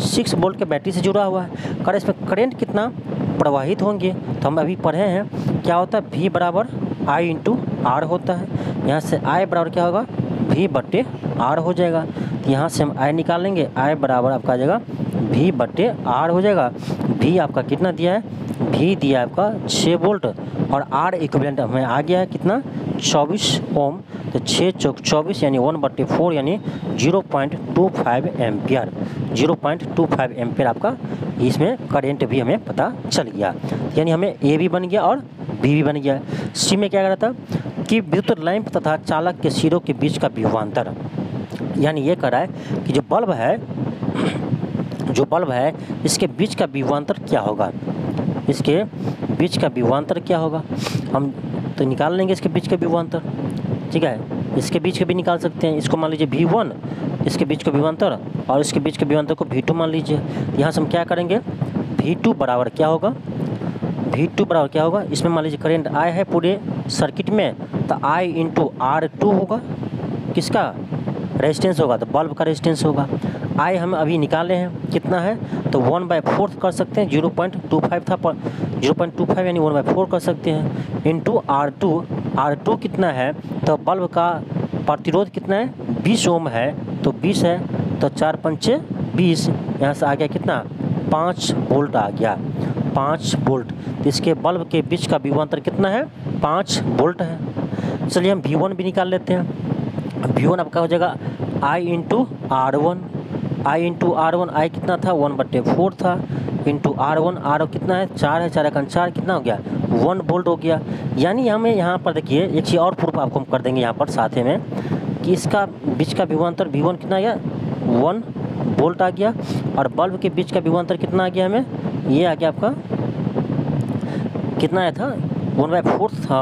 6 वोल्ट के बैटरी से जुड़ा हुआ है। कर इसमें करंट कितना प्रवाहित होंगे, तो हम अभी पढ़े हैं क्या होता है, V बराबर I इंटू आर होता है। यहाँ से I बराबर क्या होगा, V बटे R हो जाएगा। तो यहाँ से हम I निकाल लेंगे, I बराबर आपका आ जाएगा V बटे R हो जाएगा। V आपका कितना दिया है, V दिया है आपका 6 वोल्ट और R इक्विवेलेंट हमें आ गया है कितना 24 ओम। तो 6 चौक 24 यानी 1/4 यानी 0.25 एम्पियर, 0.25 एम्पियर आपका इसमें करंट भी हमें पता चल गया। यानी हमें ए भी बन गया और बी भी बन गया। सी में क्या कर रहा था कि विद्युत लैंप तथा चालक के सिरों के बीच का विभवांतर, यानी ये कर रहा है कि जो बल्ब है इसके बीच का विभवांतर क्या होगा, इसके बीच का विभवांतर क्या होगा, हम तो निकाल लेंगे इसके बीच का विभवांतर। ठीक है, इसके बीच का भी निकाल सकते हैं, इसको मान लीजिए V1, इसके बीच का विभवांतर, और इसके बीच के विभवांतर को V2 मान लीजिए। यहाँ से हम क्या करेंगे, V2 बराबर क्या होगा, V2 बराबर क्या होगा, इसमें मान लीजिए करंट I है पूरे सर्किट में, तो I इंटू R2 होगा, किसका रेजिस्टेंस होगा, तो बल्ब का रेजिस्टेंस होगा। I हम अभी निकाले हैं कितना है, तो 1/4 कर सकते हैं, 0.25 था, 0.25 यानी 1/4 कर सकते हैं, इंटू R2 कितना है, तो बल्ब का प्रतिरोध कितना है 20 ओम है, तो 20 है, तो 4 पंचे 20, यहाँ से आ गया कितना 5 वोल्ट आ गया, 5 वोल्ट। तो इसके बल्ब के बीच का विभवांतर कितना है 5 वोल्ट है। चलिए हम V1 भी निकाल लेते हैं। V1 आपका हो जाएगा I इंटू R1, I कितना था 1/4 था, इंटू R कितना है 4 है, 4 कितना हो गया 1 वोल्ट हो गया। यानी हमें यहाँ पर देखिए एक चीज़ और प्रूफ आपको हम कर देंगे यहाँ पर साथ में कि इसका बीच का विभवांतर V1 कितना आ गया 1 वोल्ट आ गया, और बल्ब के बीच का विभवांतर कितना आ गया हमें, ये आ गया आपका कितना आया था 1/4 था,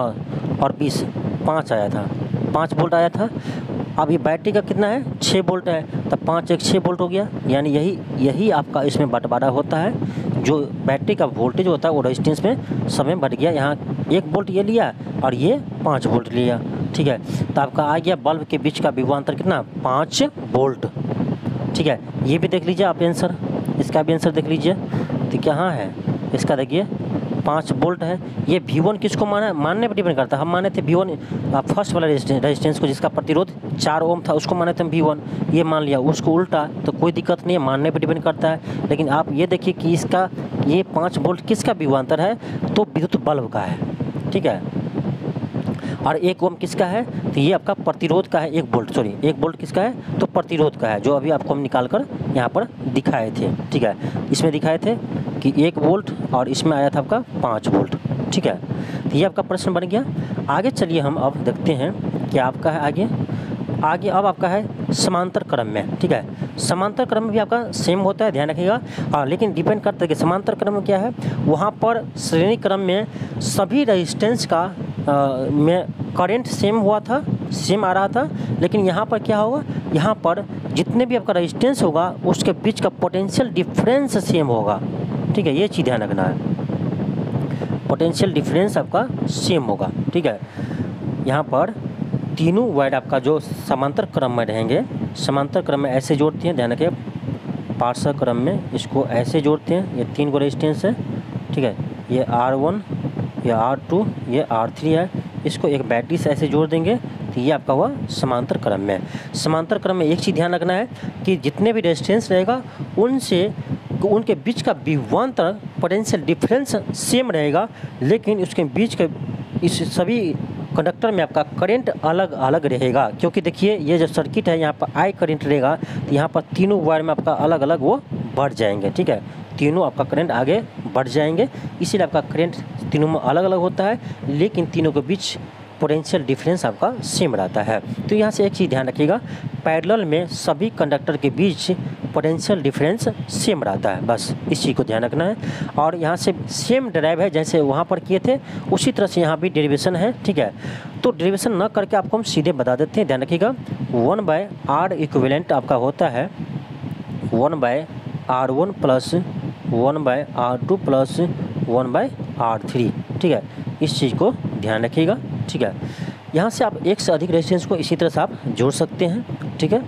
और 20 5 आया था, 5 वोल्ट आया था। अब ये बैटरी का कितना है 6 वोल्ट है, तब 5 1 6 वोल्ट हो गया। यानी यही आपका इसमें बंटवारा होता है, जो बैटरी का वोल्टेज होता है वो रेजिस्टेंस में समय बढ़ गया। यहाँ 1 वोल्ट ये लिया और ये 5 वोल्ट लिया। ठीक है, तो आपका आ गया बल्ब के बीच का विभवांतर कितना 5 वोल्ट। ठीक है, ये भी देख लीजिए आप आंसर, इसका भी आंसर देख लीजिए, तो कहाँ है इसका, देखिए 5 वोल्ट है। ये V1 किसको मानने पर डिपेंड करता है, हम माने थे V1 फर्स्ट वाला रेजिस्टेंस को, जिसका प्रतिरोध 4 ओम था उसको माने थे हम V1, ये मान लिया, उसको उल्टा तो कोई दिक्कत नहीं है, मानने पर डिपेंड करता है। लेकिन आप ये देखिए कि इसका ये 5 वोल्ट किसका विभवांतर है, तो विद्युत बल्ब का है। ठीक है, और 1 ओम किसका है, तो ये आपका प्रतिरोध का है, 1 वोल्ट किसका है, तो प्रतिरोध का है, जो अभी आपको हम निकाल कर यहाँ पर दिखाए थे। ठीक है, इसमें दिखाए थे कि 1 वोल्ट और इसमें आया था आपका 5 वोल्ट। ठीक है, तो ये आपका प्रश्न बन गया। आगे चलिए हम अब देखते हैं क्या आपका है आगे अब आपका है समांतर क्रम में। ठीक है, समांतर क्रम में भी आपका सेम होता है, ध्यान रखिएगा। हाँ, लेकिन डिपेंड करता है कि समांतर क्रम में क्या है, वहाँ पर श्रेणी क्रम में सभी रेजिस्टेंस का में करंट सेम आ रहा था, लेकिन यहाँ पर क्या होगा, यहाँ पर जितने भी आपका रेजिस्टेंस होगा उसके बीच का पोटेंशियल डिफरेंस सेम होगा। ठीक है, ये चीज़ ध्यान रखना है, पोटेंशियल डिफरेंस आपका सेम होगा। ठीक है, यहाँ पर तीनों वायर आपका जो समांतर क्रम में रहेंगे, समांतर क्रम में ऐसे जोड़ते हैं, ध्यान रखिए, पार्श्व क्रम में इसको ऐसे जोड़ते हैं, ये 3 को रेजिस्टेंस है। ठीक है, ये R1, ये R2, ये R3 है, इसको एक बैटरी से ऐसे जोड़ देंगे, तो ये आपका हुआ समांतर क्रम में। समांतर क्रम में एक चीज़ ध्यान रखना है कि जितने भी रेजिस्टेंस रहेगा उनके बीच का विभवांतर पोटेंशियल डिफरेंस सेम रहेगा, लेकिन उसके बीच के इस सभी कंडक्टर में आपका करंट अलग अलग रहेगा। क्योंकि देखिए ये जो सर्किट है यहाँ पर I करंट रहेगा, तो यहाँ पर तीनों वायर में आपका अलग अलग वो बढ़ जाएंगे। ठीक है, तीनों आपका करंट आगे बढ़ जाएंगे, इसीलिए आपका करंट तीनों में अलग अलग होता है, लेकिन तीनों के बीच पोटेंशियल डिफरेंस आपका सेम रहता है। तो यहाँ से एक चीज़ ध्यान रखिएगा, पैरेलल में सभी कंडक्टर के बीच पोटेंशियल डिफरेंस सेम रहता है, बस इस चीज़ को ध्यान रखना है। और यहाँ से सेम डेराइव है जैसे वहाँ पर किए थे, उसी तरह से यहाँ भी डेरिवेशन है, ठीक है। तो डेरिवेशन न करके आपको हम सीधे बता देते हैं, ध्यान रखिएगा। 1/r इक्विवेलेंट आपका होता है 1/r1 plus 1/r2 plus 1/r3, ठीक है। इस चीज़ को ध्यान रखिएगा, ठीक है। यहाँ से आप एक से अधिक रेजिस्टेंस को इसी तरह से आप जोड़ सकते हैं, ठीक है।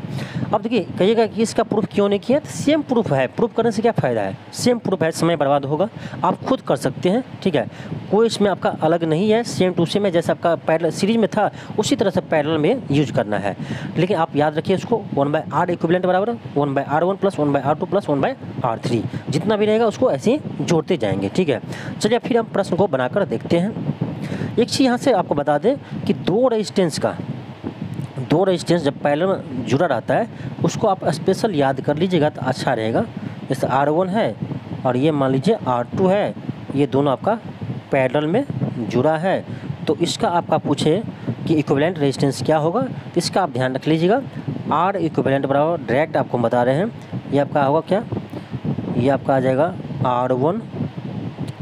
अब देखिए कहिएगा कि इसका प्रूफ क्यों नहीं किया, तो सेम प्रूफ है, प्रूफ करने से क्या फ़ायदा है, सेम प्रूफ है, समय बर्बाद होगा, आप खुद कर सकते हैं, ठीक है। कोई इसमें आपका अलग नहीं है, सेम टू सेम है, जैसे आपका पैरेलल सीरीज में था उसी तरह से पैरेलल में यूज करना है। लेकिन आप याद रखिए इसको 1/r इक्विवेलेंट बराबर 1/r1 plus 1/r2 plus 1/r3, जितना भी रहेगा उसको ऐसे ही जोड़ते जाएंगे, ठीक है। चलिए फिर हम प्रश्न को बनाकर देखते हैं। एक चीज़ यहाँ से आपको बता दें कि दो रेजिस्टेंस जब पैरेलल में जुड़ा रहता है उसको आप स्पेशल याद कर लीजिएगा तो अच्छा रहेगा। जैसे R1 है और ये मान लीजिए R2 है, ये दोनों आपका पैरेलल में जुड़ा है, तो इसका आपका पूछे कि इक्विवेलेंट रेजिस्टेंस क्या होगा, इसका आप ध्यान रख लीजिएगा। R इक्विवेलेंट बराबर डायरेक्ट आपको बता रहे हैं, ये आपका होगा क्या, ये आपका आ जाएगा R1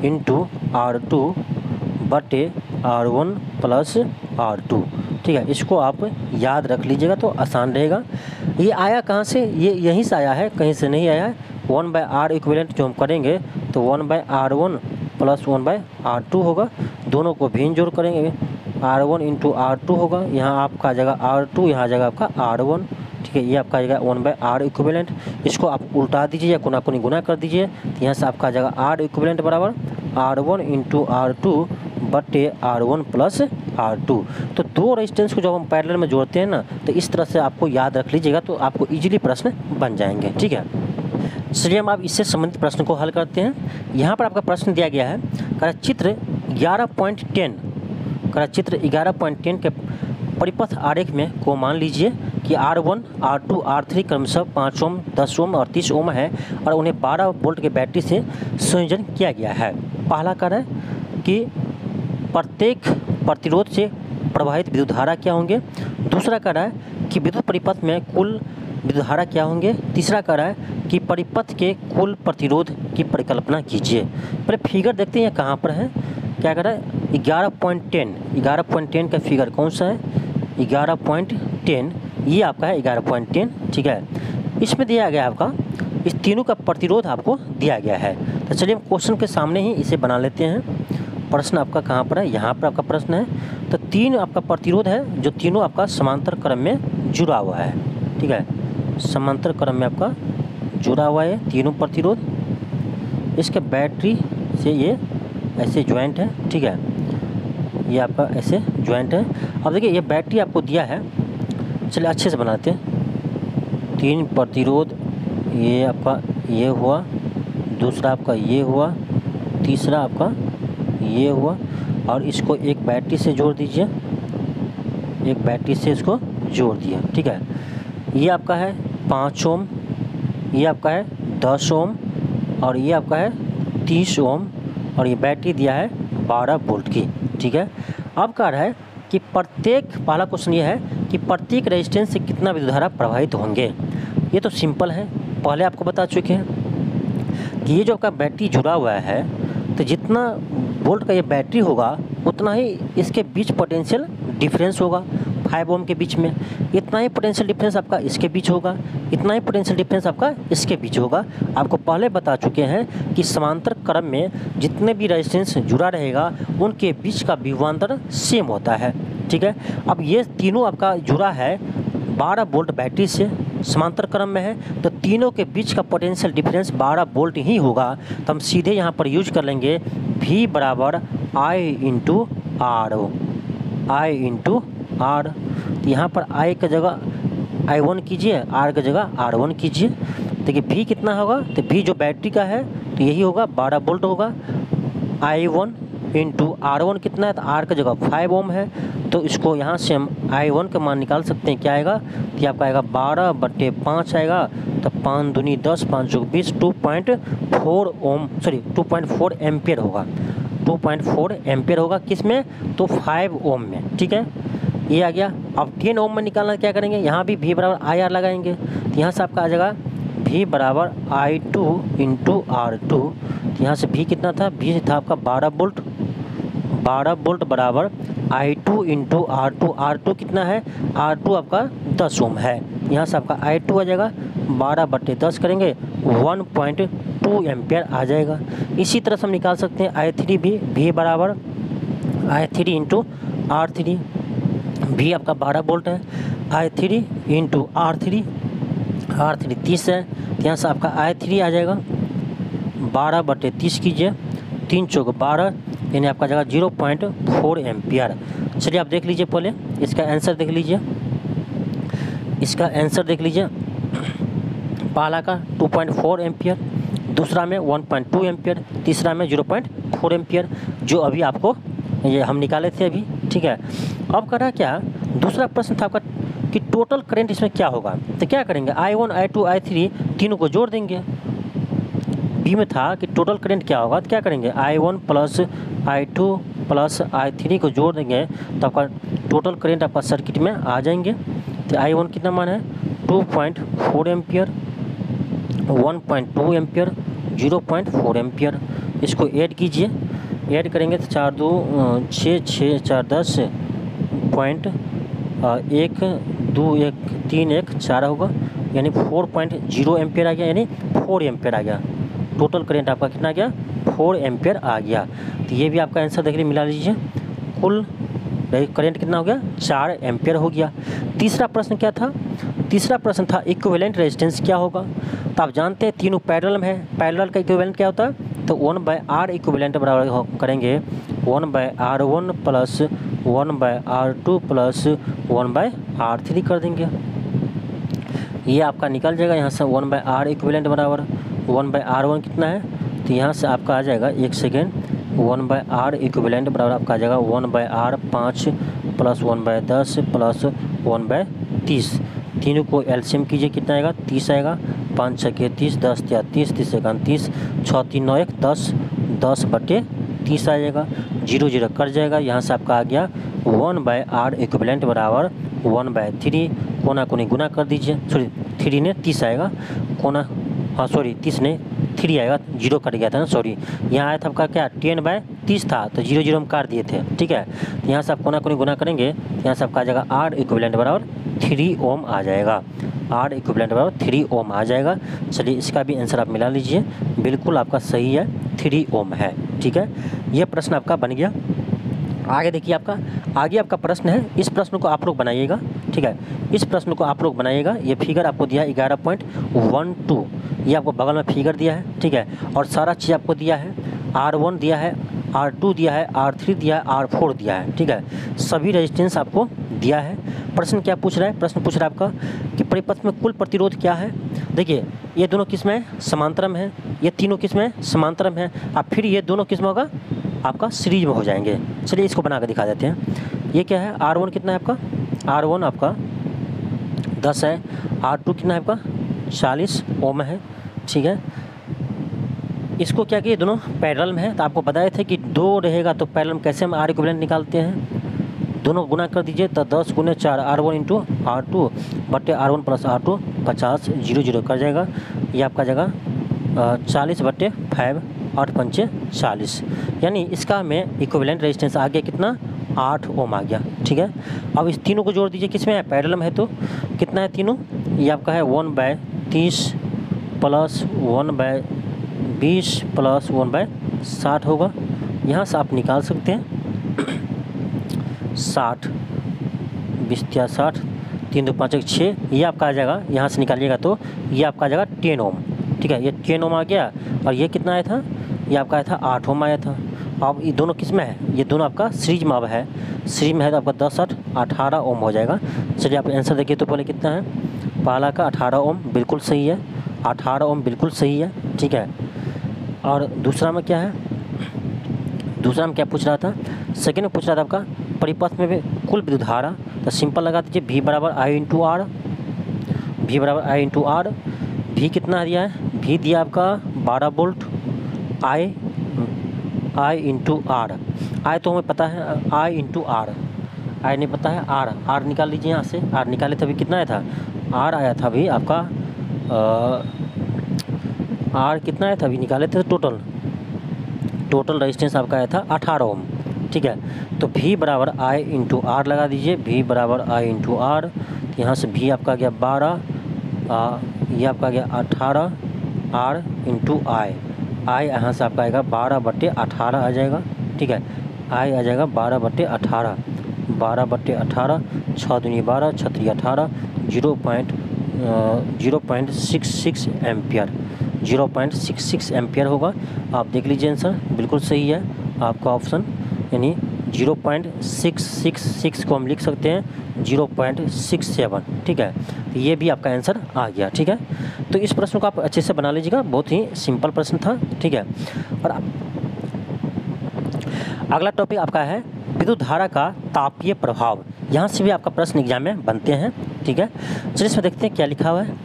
इंटू R2 बटे R1 प्लस R2, ठीक है। इसको आप याद रख लीजिएगा तो आसान रहेगा। ये आया कहाँ से, ये यहीं से आया है, कहीं से नहीं आया है। 1/r इक्विवेलेंट जो हम करेंगे तो 1/r1 प्लस 1/r2 होगा, दोनों को भिन्न जोड़ करेंगे, R1 इंटू R2 होगा, यहाँ आपका आ जाएगा R2, यहाँ आ जाएगा आपका R1, ठीक है। ये आपका आ जाएगा 1/r इक्विवेलेंट, इसको आप उल्टा दीजिए या कोना कोनी गुना कर दीजिए, तो यहाँ से आपका आ जाएगा R इक्विवेलेंट बराबर R1 इंटू R2 बटे R1 प्लस R2। तो दो रेजिस्टेंस को जब हम पैरेलल में जोड़ते हैं ना, तो इस तरह से आपको याद रख लीजिएगा तो आपको इजीली प्रश्न बन जाएंगे, ठीक है। चलिए हम आप इससे संबंधित प्रश्न को हल करते हैं। यहाँ पर आपका प्रश्न दिया गया है, चित्र 11.10 के परिपथ आरेख में को मान लीजिए कि R1, R2, R3 क्रमशः 5 ओम, 10 ओम और 30 ओम है और उन्हें 12 वोल्ट के बैटरी से संयोजन किया गया है। पहला कार्य है कि प्रत्येक प्रतिरोध से प्रवाहित विद्युत धारा क्या होंगे, दूसरा कार्य है कि विद्युत परिपथ में कुल विद्युत धारा क्या होंगे, तीसरा कार्य है कि परिपथ के कुल प्रतिरोध की परिकल्पना कीजिए। पहले फिगर देखते हैं ये कहाँ पर है, क्या कर रहा है 11.10 का फिगर कौन सा है, 11.10, ये आपका है 11.10, ठीक है। इसमें दिया गया आपका इस तीनों का प्रतिरोध आपको दिया गया है। तो चलिए हम क्वेश्चन के सामने ही इसे बना लेते हैं। प्रश्न आपका कहाँ पर है, यहाँ पर आपका प्रश्न है। तो तीन आपका प्रतिरोध है जो तीनों आपका समांतर क्रम में जुड़ा हुआ है, ठीक है, समांतर क्रम में आपका जुड़ा हुआ है तीनों प्रतिरोध। इसके बैटरी से ये ऐसे ज्वाइंट है, ठीक है, ये आपका ऐसे ज्वाइंट है। अब देखिए ये बैटरी आपको दिया है, चलिए अच्छे से बनाते हैं। तीन प्रतिरोध, ये आपका ये हुआ, दूसरा आपका ये हुआ, तीसरा आपका ये हुआ, और इसको एक बैटरी से जोड़ दीजिए, एक बैटरी से इसको जोड़ दिया, ठीक है। ये आपका है 5 ओम, ये आपका है 10 ओम और ये आपका है 30 ओम, और ये बैटरी दिया है 12 वोल्ट की, ठीक है। अब कह रहा है कि प्रत्येक, पहला क्वेश्चन ये है कि प्रत्येक रेजिस्टेंस से कितना विद्युत धारा प्रवाहित होंगे। ये तो सिंपल है, पहले आपको बता चुके हैं कि ये जो आपका बैटरी जुड़ा हुआ है, तो जितना वोल्ट का ये बैटरी होगा उतना ही इसके बीच पोटेंशियल डिफरेंस होगा, 5 ओम के बीच में इतना ही पोटेंशियल डिफरेंस आपका इसके बीच होगा, इतना ही पोटेंशियल डिफरेंस आपका इसके बीच होगा। आपको पहले बता चुके हैं कि समांतर क्रम में जितने भी रेजिस्टेंस जुड़ा रहेगा उनके बीच का विभवांतर सेम होता है, ठीक है। अब ये तीनों आपका जुड़ा है 12 वोल्ट बैटरी से, समांतर क्रम में है, तो तीनों के बीच का पोटेंशियल डिफरेंस 12 वोल्ट ही होगा। तो हम सीधे यहाँ पर यूज कर लेंगे V बराबर I इंटू आर। तो यहाँ पर I की जगह I1 कीजिए, R की जगह R1 कीजिए। देखिए V कितना होगा, तो V जो बैटरी का है तो यही होगा 12 वोल्ट होगा। I1 इंटू R1 कितना है, तो R की जगह 5 ओम है, तो इसको यहाँ से हम I1 का मान निकाल सकते हैं। क्या आएगा, तो आपका आएगा 12/5 आएगा, तो 5 दूनी 10, 5 चौक 20, 2.4 ओम, सॉरी 2.4 एम्पियर होगा। 2.4 एम्पियर होगा, किस में, तो 5 ओम में, ठीक है, ये आ गया। अब 10 ओम में निकालना क्या करेंगे, यहाँ भी V बराबर IR लगाएंगे, तो यहाँ से आपका आ जाएगा V बराबर I2 इंटू R2, तो यहाँ से V कितना था, V था आपका 12 वोल्ट, 12 वोल्ट बराबर I2 इंटू R2, R2 कितना है, R2 आपका 10 ओम है, यहाँ से आपका I2 आ जाएगा 12/10 करेंगे 1.2 एम्पियर आ जाएगा। इसी तरह से हम निकाल सकते हैं I3 भी, V बराबर I3 इंटू R3, V आपका 12 वोल्ट है, I3 इंटू R3 30 है, तो यहाँ से आपका I3 आ जाएगा 12/30 कीजिए, 3 चौक 12, यानी आपका जगह 0.4 एम्पियर। चलिए आप देख लीजिए, पहले इसका आंसर देख लीजिए, इसका आंसर देख लीजिए, पहला का 2.4 एम्पियर, दूसरा में 1.2 एम्पियर, तीसरा में 0.4 एम्पियर, जो अभी आपको ये हम निकाले थे अभी, ठीक है। अब करा क्या, दूसरा प्रश्न था आपका कि टोटल करंट इसमें क्या होगा, तो क्या करेंगे, I1 I2 I3 तीनों को जोड़ देंगे। बी में था कि टोटल करंट क्या होगा, तो क्या करेंगे, I1 plus I2 plus I3 को जोड़ देंगे, तो आपका टोटल करंट आपका सर्किट में आ जाएंगे। तो I1 कितना मान है, 2.4 एम्पियर, 1.2 एम्पियर, 0.4 एम्पियर, इसको ऐड कीजिए, ऐड करेंगे तो 4 2 6 6 4 10 पॉइंट 1 2 1 3 1 4 होगा, यानी 4.0 एम्पियर आ गया, यानी 4 एम्पियर आ गया। टोटल करंट आपका कितना आ गया, 4 एम्पियर आ गया। तो ये भी आपका आंसर देखिए, मिला लीजिए, कुल करंट कितना हो गया, 4 एम्पियर हो गया। तीसरा प्रश्न क्या था, तीसरा प्रश्न था इक्विवेलेंट रेजिस्टेंस क्या होगा। तो आप जानते हैं तीनों पैरेलल में है, पैरेलल का इक्विवेलेंट क्या होता है, तो 1/R इक्विवेलेंट बराबर करेंगे 1/R1 plus 1/R2 plus 1/R3 कर देंगे, ये आपका निकल जाएगा। यहाँ से 1/R इक्विवेलेंट बराबर 1/R1 कितना है, तो यहाँ से आपका आ जाएगा, एक सेकेंड, 1/R इक्विवेलेंट बराबर आपका आ जाएगा 1/R 5 प्लस 1/10 प्लस 1/30, तीनों को एलसीएम कीजिए, कितना आएगा, 30 आएगा, 5 6 30, 10 3 30, 30 1 30, 6 3 9 1 10, 10/30 आ जाएगा, 0 0 कट जाएगा। यहाँ से आपका आ गया 1/R इक्विवेलेंट बराबर 1/3, कोना कोनी गुना कर दीजिए, सॉरी 3 ने 30 आएगा, कोना, हाँ सॉरी 30 ने 3 आएगा, 0 कट गया था ना, सॉरी, यहाँ आया था आपका क्या 10/30 था, तो 0 0 हम काट दिए थे, ठीक है। तो यहाँ से आप कोना कोनी गुना करेंगे, यहाँ से आपका आ जाएगा R इक्विवेलेंट बराबर 3 ओम आ जाएगा, R इक्विवेलेंट बराबर 3 ओम आ जाएगा। चलिए इसका भी आंसर आप मिला लीजिए, बिल्कुल आपका सही है, 3 ओम है, ठीक है। यह प्रश्न आपका बन गया। आगे देखिए, आपका आगे आपका प्रश्न है, इस प्रश्न को आप लोग बनाइएगा, ठीक है, इस प्रश्न को आप लोग बनाइएगा। ये फिगर आपको दिया है 11.12, ये आपको बगल में फिगर दिया है, ठीक है, और सारा चीज़ आपको दिया है, R1 दिया है, R2 दिया है, R3 दिया है, R4 दिया है, ठीक है, सभी रेजिस्टेंस आपको दिया है। प्रश्न क्या पूछ रहा है, प्रश्न पूछ रहा है आपका कि परिपथ में कुल प्रतिरोध क्या है। देखिए ये दोनों किस में समांतरम है, ये तीनों किस में समांतरम है, अब फिर ये दोनों किस में होगा, आपका सीरीज में हो जाएंगे। चलिए इसको बना कर दिखा देते हैं। ये क्या है, R1 कितना है आपका, R1 आपका 10 है, R2 कितना है आपका 40 ओम है, ठीक है। इसको क्या किए, दोनों पैरेलल में है, तो आपको बताए थे कि 2 रहेगा तो पैरेलल में कैसे हम R इक्विवेलेंट निकालते हैं, दोनों गुना कर दीजिए, तो 10 × 4 R1 इंटू R2 बटे R1 प्लस R2 50, 0 0 कर जाएगा, ये आपका जगह 40/5 8 पंचे 40, यानी इसका में इक्विवेलेंट रेजिस्टेंस आ गया कितना, 8 ओम आ गया, ठीक है। अब इस तीनों को जोड़ दीजिए, किसमें है, पैरेलल में है, तो कितना है तीनों, ये आपका है 1/30 प्लस 1/20 प्लस 1/60 होगा। यहाँ से आप निकाल सकते हैं 60, 20 × 60, 3 2 5 1 6, ये आपका आ जाएगा, यहाँ से निकालिएगा तो ये आपका आ जाएगा 10 ओम, ठीक है, ये 10 ओम आ गया। और ये कितना आया था, ये आपका आया था 8 ओम आया था। अब ये दोनों किस में है, ये दोनों आपका सीरीज में अब है, सीरीज में है तो आपका 10 8 18 ओम हो जाएगा। चलिए आप आंसर देखिए, तो पहले कितना है, पहला का 18 ओम बिल्कुल सही है, 18 ओम बिल्कुल सही है, ठीक है। और दूसरा में क्या है, दूसरा में क्या पूछ रहा था, सेकेंड में पूछ रहा था आपका परिपथ में भी कुल विद्युत धारा, तो सिंपल लगा दीजिए, V बराबर I इंटू R, V बराबर I इंटू R, V कितना दिया है, V दिया आपका 12 volt, I I into R. I तो हमें पता है, आई इंटू आर। आई नहीं पता है, आर। आर निकाल लीजिए यहाँ से। आर निकाले तो अभी कितना आया था, आर आया था अभी आपका आर कितना आया था अभी निकाले थे। टोटल रेजिस्टेंस आपका आया था 18 ओम। ठीक है, तो V बराबर आई इंटू आर लगा दीजिए। V बराबर आई इंटू आर, तो यहाँ से V आपका गया 12, ये आपका गया 18 आर इंटू आई। आई यहाँ से आपका आएगा 12/18 आ जाएगा। ठीक है, आई आ जाएगा 12/18, 12/18, 6 दूनी 12, 6 3 18, 0.66 एम्पियर, 0.66 एम्पियर होगा। आप देख लीजिए आंसर बिल्कुल सही है आपका ऑप्शन, यानी 0.666 को हम लिख सकते हैं 0.67। ठीक है, तो ये भी आपका आंसर आ गया। ठीक है, तो इस प्रश्न को आप अच्छे से बना लीजिएगा, बहुत ही सिंपल प्रश्न था। ठीक है, और अगला टॉपिक आपका है विद्युत धारा का तापीय प्रभाव। यहाँ से भी आपका प्रश्न एग्जाम में बनते हैं। ठीक है, चलिए इसमें देखते हैं क्या लिखा हुआ है।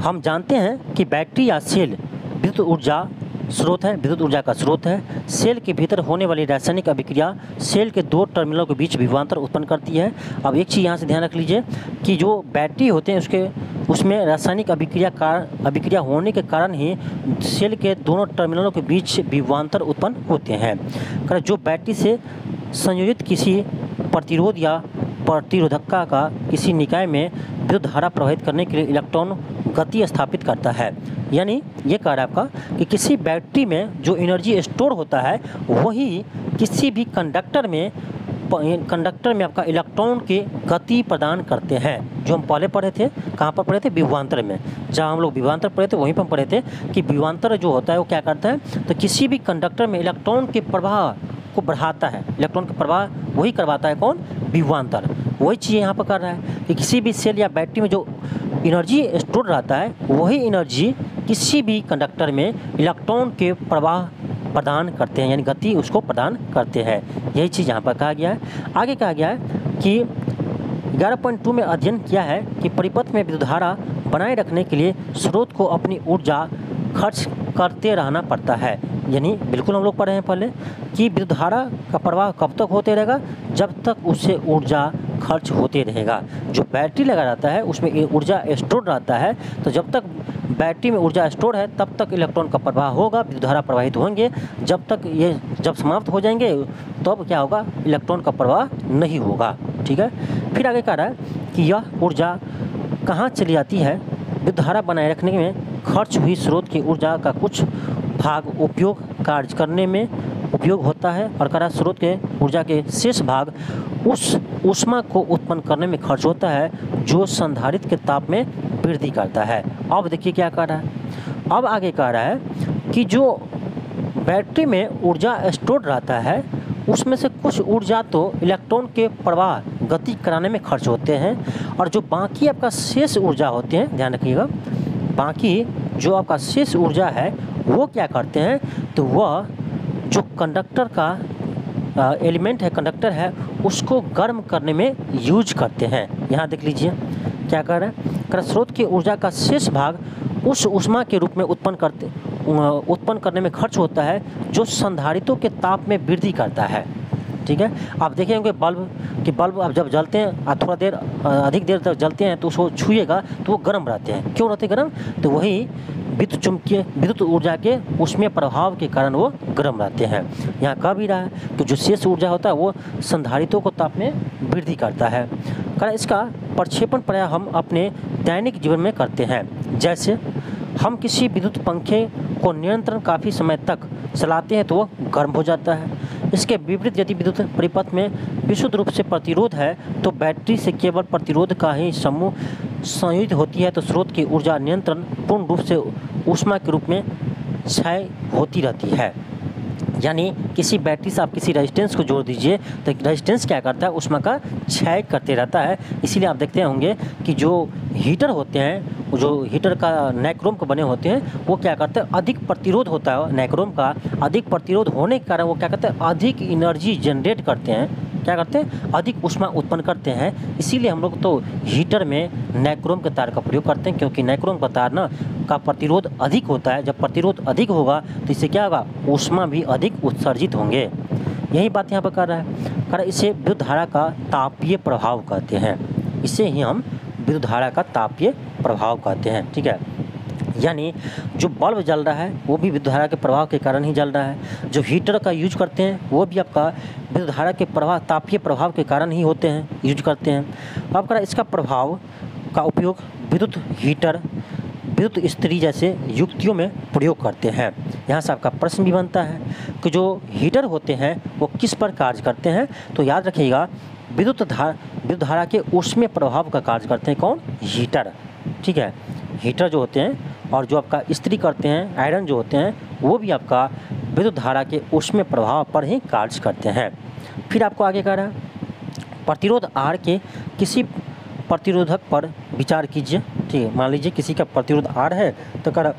हम जानते हैं कि बैटरी या सेल विद्युत ऊर्जा स्रोत है, विद्युत ऊर्जा का स्रोत है। सेल के भीतर होने वाली रासायनिक अभिक्रिया सेल के 2 टर्मिनलों के बीच विभवांतर उत्पन्न करती है। अब एक चीज़ यहाँ से ध्यान रख लीजिए कि जो बैटरी होते हैं उसमें रासायनिक अभिक्रिया होने के कारण ही सेल के दोनों टर्मिनलों के बीच विभवांतर उत्पन्न होते हैं। जो बैटरी से संयोजित किसी प्रतिरोध या प्रतिरोधकता का किसी निकाय में विद्युत धारा प्रवाहित करने के लिए इलेक्ट्रॉन गति स्थापित करता है। यानी ये कह रहा है आपका कि किसी बैटरी में जो एनर्जी स्टोर होता है वही किसी भी कंडक्टर में आपका इलेक्ट्रॉन की गति प्रदान करते हैं। जो हम पहले पढ़े थे, कहाँ पर पढ़े थे, विभवांतर में। जहाँ हम लोग विभवांतर पढ़े थे वहीं पर हम पढ़े थे कि विभवांतर जो होता है वो क्या करता है, तो किसी भी कंडक्टर में इलेक्ट्रॉन के प्रवाह को बढ़ाता है। इलेक्ट्रॉन का प्रवाह वही करवाता है कौन, विभवांतर। वही चीज़ यहाँ पर कर रहा है कि किसी भी सेल या बैटरी में जो एनर्जी स्टोर रहता है वही एनर्जी किसी भी कंडक्टर में इलेक्ट्रॉन के प्रवाह प्रदान करते हैं, यानी गति उसको प्रदान करते हैं। यही चीज़ यहाँ पर कहा गया है। आगे कहा गया है कि 11.2 में अध्ययन किया है कि परिपथ में विद्युत धारा बनाए रखने के लिए स्रोत को अपनी ऊर्जा खर्च करते रहना पड़ता है। यानी बिल्कुल हम लोग पढ़े हैं पहले कि विद्युत धारा का प्रवाह कब तक होते रहेगा, जब तक उससे ऊर्जा खर्च होते रहेगा। जो बैटरी लगा रहता है उसमें ऊर्जा स्टोर रहता है, तो जब तक बैटरी में ऊर्जा स्टोर है तब तक इलेक्ट्रॉन का प्रवाह होगा, विद्युत धारा प्रवाहित होंगे। जब समाप्त हो जाएंगे तब क्या होगा, इलेक्ट्रॉन का प्रवाह नहीं होगा। ठीक है, फिर आगे कह रहा है कि यह ऊर्जा कहाँ चली जाती है। विद्युत धारा बनाए रखने में खर्च हुई स्रोत की ऊर्जा का कुछ भाग उपयोग कार्य करने में उपयोग होता है, और करा स्रोत के ऊर्जा के शेष भाग उस ऊष्मा को उत्पन्न करने में खर्च होता है जो संधारित्र के ताप में वृद्धि करता है। अब देखिए क्या कह रहा है, अब आगे कह रहा है कि जो बैटरी में ऊर्जा स्टोर रहता है उसमें से कुछ ऊर्जा तो इलेक्ट्रॉन के प्रवाह गति कराने में खर्च होते हैं, और जो बाकी आपका शेष ऊर्जा होते हैं, ध्यान रखिएगा, बाकी जो आपका शेष ऊर्जा है वो क्या करते हैं, तो वह जो कंडक्टर का एलिमेंट है, कंडक्टर है, उसको गर्म करने में यूज करते हैं। यहाँ देख लीजिए क्या कर रहे हैं, स्रोत की ऊर्जा का शेष भाग उस ऊष्मा के रूप में उत्पन्न करने में खर्च होता है जो संधारित्रों के ताप में वृद्धि करता है। ठीक है, आप देखेंगे बल्ब अब जब जलते हैं थोड़ा देर अधिक देर तक जलते हैं तो उसको छुएगा तो वो गर्म रहते हैं। क्यों रहते हैं गर्म, तो वही विद्युत ऊर्जा के उसमें प्रभाव के कारण वो गर्म रहते हैं। यहाँ कह भी रहा है कि जो शेष ऊर्जा होता है वो संधारित्रों को ताप में वृद्धि करता है। कारण इसका प्रक्षेपण प्राय हम अपने दैनिक जीवन में करते हैं। जैसे हम किसी विद्युत पंखे को निरंतर काफ़ी समय तक चलाते हैं तो वो गर्म हो जाता है। इसके विपरीत यदि विद्युत परिपथ में विशुद्ध रूप से प्रतिरोध है तो बैटरी से केवल प्रतिरोध का ही समूह संयोजित होती है, तो स्रोत की ऊर्जा नियंत्रण पूर्ण रूप से ऊष्मा के रूप में क्षय होती रहती है। यानी किसी बैटरी से आप किसी रेजिस्टेंस को जोड़ दीजिए तो रेजिस्टेंस क्या करता है, ऊष्मा का क्षय करते रहता है। इसीलिए आप देखते होंगे कि जो हीटर होते हैं, जो हीटर का नाइक्रोम के बने होते हैं, वो क्या करते हैं, अधिक प्रतिरोध होता है नाइक्रोम का, अधिक प्रतिरोध होने के कारण वो क्या करते हैं, अधिक एनर्जी जनरेट करते हैं। क्या करते हैं, अधिक ऊष्मा उत्पन्न करते हैं। इसीलिए हम लोग तो हीटर में नाइक्रोम के तार का प्रयोग करते हैं, क्योंकि नाइक्रोम का तार ना का प्रतिरोध अधिक होता है। जब प्रतिरोध अधिक होगा तो इससे क्या होगा, ऊष्मा भी अधिक उत्सर्जित होंगे। यही बात यहाँ पर कर रहा है, इसे विद्युत धारा का तापीय प्रभाव कहते हैं। इसे ही हम विद्युत धारा का तापीय प्रभाव कहते हैं। ठीक है, यानी जो बल्ब जल रहा है वो भी विद्युत धारा के प्रभाव के कारण ही जल रहा है। जो हीटर का यूज करते हैं वो भी आपका विद्युत धारा के प्रभाव, तापीय प्रभाव के कारण ही होते हैं, यूज करते हैं। अब इसका प्रभाव का उपयोग विद्युत हीटर, विद्युत इस्त्री जैसे युक्तियों में प्रयोग करते हैं। यहाँ से आपका प्रश्न भी बनता है कि जो हीटर होते हैं वो किस पर कार्य करते हैं। तो याद रखिएगा, विद्युत धारा के ऊष्मीय प्रभाव का कार्य करते हैं कौन, हीटर। ठीक है, हीटर जो होते हैं और जो आपका इस्त्री करते हैं, आयरन जो होते हैं, वो भी आपका विद्युत धारा के ऊष्मीय प्रभाव पर ही कार्य करते हैं। फिर आपको आगे कह रहा है, प्रतिरोध आर के किसी प्रतिरोधक पर विचार कीजिए। ठीक है, मान लीजिए किसी का प्रतिरोध आर है तो कह रहा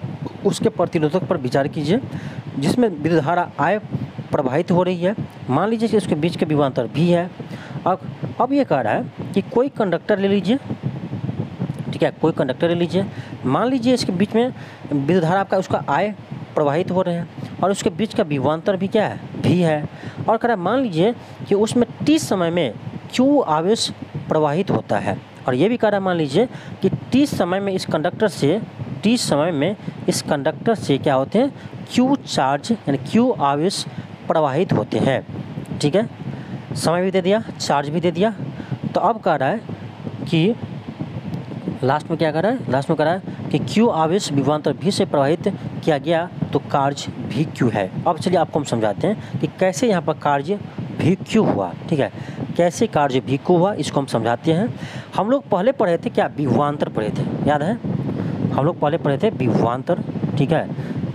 उसके प्रतिरोधक पर विचार कीजिए जिसमें विद्युत धारा I प्रवाहित हो रही है। मान लीजिए कि उसके बीच के विभवांतर भी है। अब ये कह रहा है कि कोई कंडक्टर ले लीजिए। ठीक है, कोई कंडक्टर ले लीजिए, मान लीजिए इसके बीच में विद्युत धारा आपका उसका I प्रवाहित हो रहे हैं और उसके बीच का विभवांतर भी क्या है, भी है। और कह रहा मान लीजिए कि उसमें t समय में Q आवेश प्रवाहित होता है। और ये भी कह रहा है मान लीजिए कि t समय में इस कंडक्टर से क्या होते हैं, Q चार्ज यानी Q आवेश प्रवाहित होते हैं। ठीक है, समय भी दे दिया, चार्ज भी दे दिया। तो अब कह रहा है कि लास्ट में क्या कर रहा है, लास्ट में कह रहा है कि Q आवेश विभवांतर भी से प्रवाहित किया गया तो कार्य भी Q है। अब चलिए आपको हम समझाते हैं कि कैसे यहाँ पर कार्य भी Q हुआ। ठीक है, कैसे कार्य भी Q हुआ इसको हम समझाते हैं। हम लोग पहले पढ़े थे क्या, विभवांतर पढ़े थे, याद है, हम लोग पहले पढ़े थे विभवांतर। ठीक है,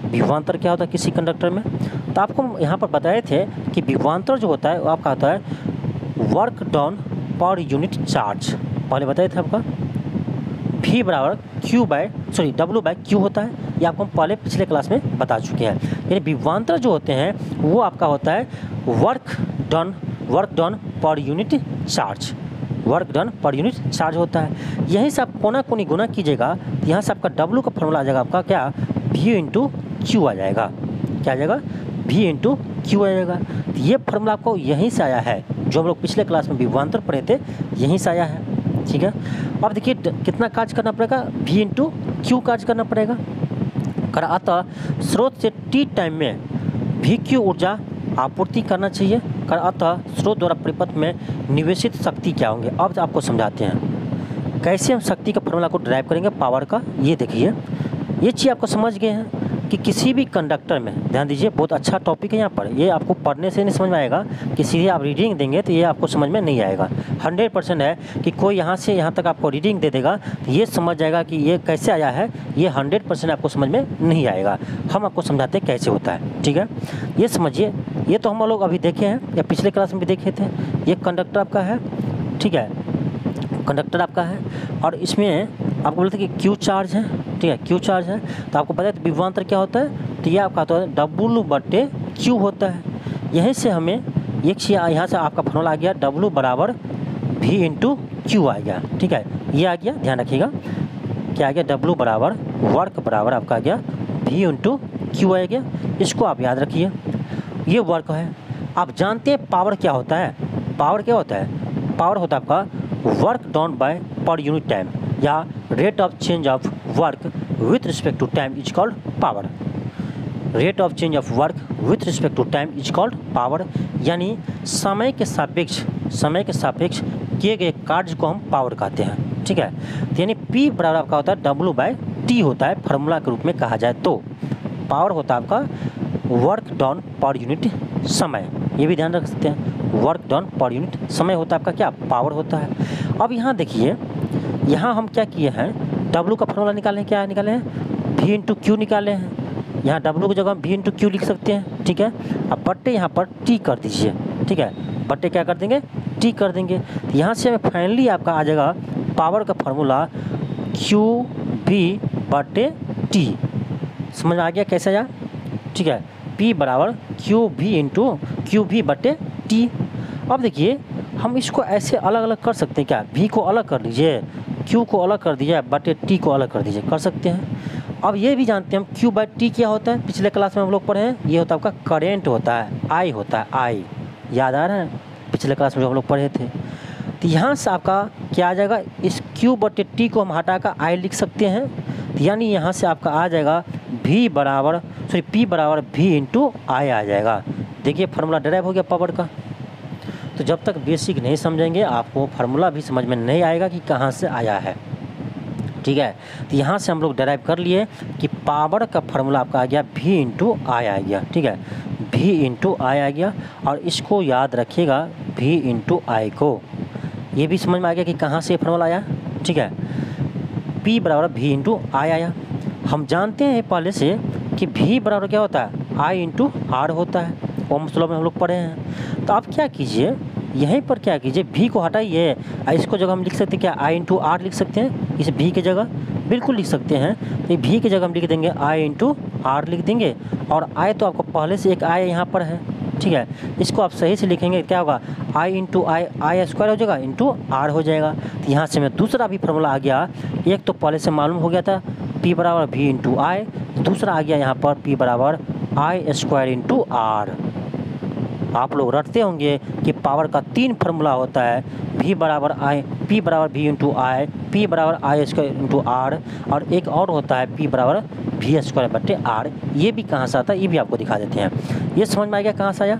विभवांतर क्या होता है किसी कंडक्टर में। तो आपको हम यहाँ पर बताए थे कि विभवांतर जो होता है वो आपका होता है work done per unit charge. पहले बताए थे आपका V बराबर W बाय Q होता है। ये आपको हम पहले पिछले क्लास में बता चुके हैं। यानी विभवांतर जो होते हैं वो आपका होता है work done per unit charge, work done per unit charge होता है। यहीं से आप कोना कोनी गुना कीजिएगा तो यहाँ से आपका W का फॉर्मूला आ जाएगा आपका क्या, V इंटू Q आ जाएगा। क्या आ जाएगा, V इंटू Q आ जाएगा। तो ये फॉर्मूला आपको यहीं से आया है, जो हम लोग पिछले क्लास में विभवांतर पढ़े थे यहीं से आया है। ठीक है, अब देखिए कितना कार्य करना पड़ेगा, V इंटू Q कार्य करना पड़ेगा। अतः स्रोत से T टाइम में VQ ऊर्जा आपूर्ति करना चाहिए। अतः स्रोत द्वारा परिपथ में निवेशित शक्ति क्या होंगे। अब आपको समझाते हैं कैसे हम शक्ति का फॉर्मूला को ड्राइव करेंगे पावर का। ये देखिए, ये चीज़ आपको समझ गए हैं कि किसी भी कंडक्टर में, ध्यान दीजिए बहुत अच्छा टॉपिक है यहाँ पर। ये आपको पढ़ने से नहीं समझ में आएगा कि सीधे आप रीडिंग देंगे तो ये आपको समझ में नहीं आएगा। 100% है कि कोई यहाँ से यहाँ तक आपको रीडिंग दे देगा तो ये समझ जाएगा कि ये कैसे आया है, ये 100% आपको समझ में नहीं आएगा। हम आपको समझाते हैं कैसे होता है। ठीक है, ये समझिए, ये तो हम लोग अभी देखे हैं या पिछले क्लास में भी देखे थे। ये कंडक्टर आपका है, ठीक है, कंडक्टर आपका है और इसमें आपको बोलते हैं कि Q चार्ज है। ठीक है, Q चार्ज है तो आपको पता है तो विभवांतर क्या होता है, तो ये आपका होता है W/Q होता है। यहीं से हमें एक चीज़ यहाँ से आपका फॉर्मूला आ गया W बराबर V इंटू Q आ गया। ठीक है, ये आ गया, ध्यान रखिएगा क्या आ गया, W बराबर वर्क बराबर आपका आ गया V इंटू Q आ गया। इसको आप याद रखिए, ये वर्क है। आप जानते हैं पावर क्या होता है, पावर क्या होता है, पावर होता है आपका work done by per unit time या rate of change of work with respect to time is called power. Rate of change of work with respect to time is called power, यानी समय के सापेक्ष किए गए कार्य को हम पावर कहते हैं। ठीक है, तो यानी P बराबर आपका होता है W/T होता है फार्मूला के रूप में कहा जाए तो। पावर होता है आपका वर्क डन पर यूनिट समय, ये भी ध्यान रख सकते हैं, वर्क डन पर यूनिट समय होता है आपका क्या, पावर होता है। अब यहाँ देखिए, यहाँ हम क्या किए हैं, W का फॉर्मूला निकाले हैं, क्या निकाले हैं, V इंटू Q निकाले हैं। यहाँ W की जगह हम V इंटू Q लिख सकते हैं। ठीक है, अब बट्टे यहाँ पर T कर दीजिए। ठीक है, बट्टे क्या कर देंगे, T कर देंगे। तो यहाँ से हमें फाइनली आपका आ जाएगा पावर का फॉर्मूला QV/T। समझ आ गया कैसे आया। ठीक है, P बराबर QV इंटू QV/T। अब देखिए हम इसको ऐसे अलग अलग कर सकते हैं क्या, v को अलग कर दीजिए, q को अलग कर दीजिए, बटे t को अलग कर दीजिए, कर सकते हैं। अब ये भी जानते हैं हम q बाई टी क्या होता है, पिछले क्लास में हम लोग पढ़े हैं, ये होता है आपका करेंट होता है, I होता है, I याद आ रहा है, पिछले क्लास में जो हम लोग पढ़े थे। तो यहाँ से आपका क्या आ जाएगा, इस q बटे टी को हम हटाकर I लिख सकते हैं, तो यानी यहाँ से आपका आ जाएगा p बराबर v इंटू I आ जाएगा। देखिए फार्मूला डेराइव हो गया पावर का। तो जब तक बेसिक नहीं समझेंगे आपको फार्मूला भी समझ में नहीं आएगा कि कहाँ से आया है, ठीक है। तो यहाँ से हम लोग डेराइव कर लिए कि पावर का फार्मूला आपका आ गया v इंटू आई आ गया, ठीक है, v इंटू आई आ गया। और इसको याद रखिएगा v इंटू आई को, ये भी समझ में आ गया कि कहाँ से फार्मूला आया, ठीक है। p बराबर v इंटू आई आया। हम जानते हैं पहले से कि v बराबर क्या होता है, I इंटू आर होता है, ओम्स लॉ में हम लोग पढ़े हैं। तो आप क्या कीजिए, यहीं पर क्या कीजिए, v को हटाइए, इसको जगह हम लिख सकते हैं क्या, I इंटू आर लिख सकते हैं, इस v की जगह बिल्कुल लिख सकते हैं। तो v की जगह हम लिख देंगे I इंटू आर लिख देंगे, और I तो आपको पहले से एक I यहाँ पर है, ठीक है। इसको आप सही से लिखेंगे क्या होगा, I इंटू आई स्क्वायर हो जाएगा इंटू आर हो जाएगा। तो यहाँ से मैं दूसरा भी फार्मूला आ गया, एक तो पहले से मालूम हो गया था p बराबर v इंटू आई, दूसरा आ गया यहाँ पर p बराबर आई स्क्वायर इंटू आर। आप लोग रटते होंगे कि पावर का 3 फार्मूला होता है, p बराबर v इंटू आई, p बराबर आई स्क्वायर इंटू आर, और एक और होता है p बराबर v स्क्वायर बटे आर। ये भी कहाँ से आता है ये भी आपको दिखा देते हैं। ये समझ में आ गया कहाँ से आया,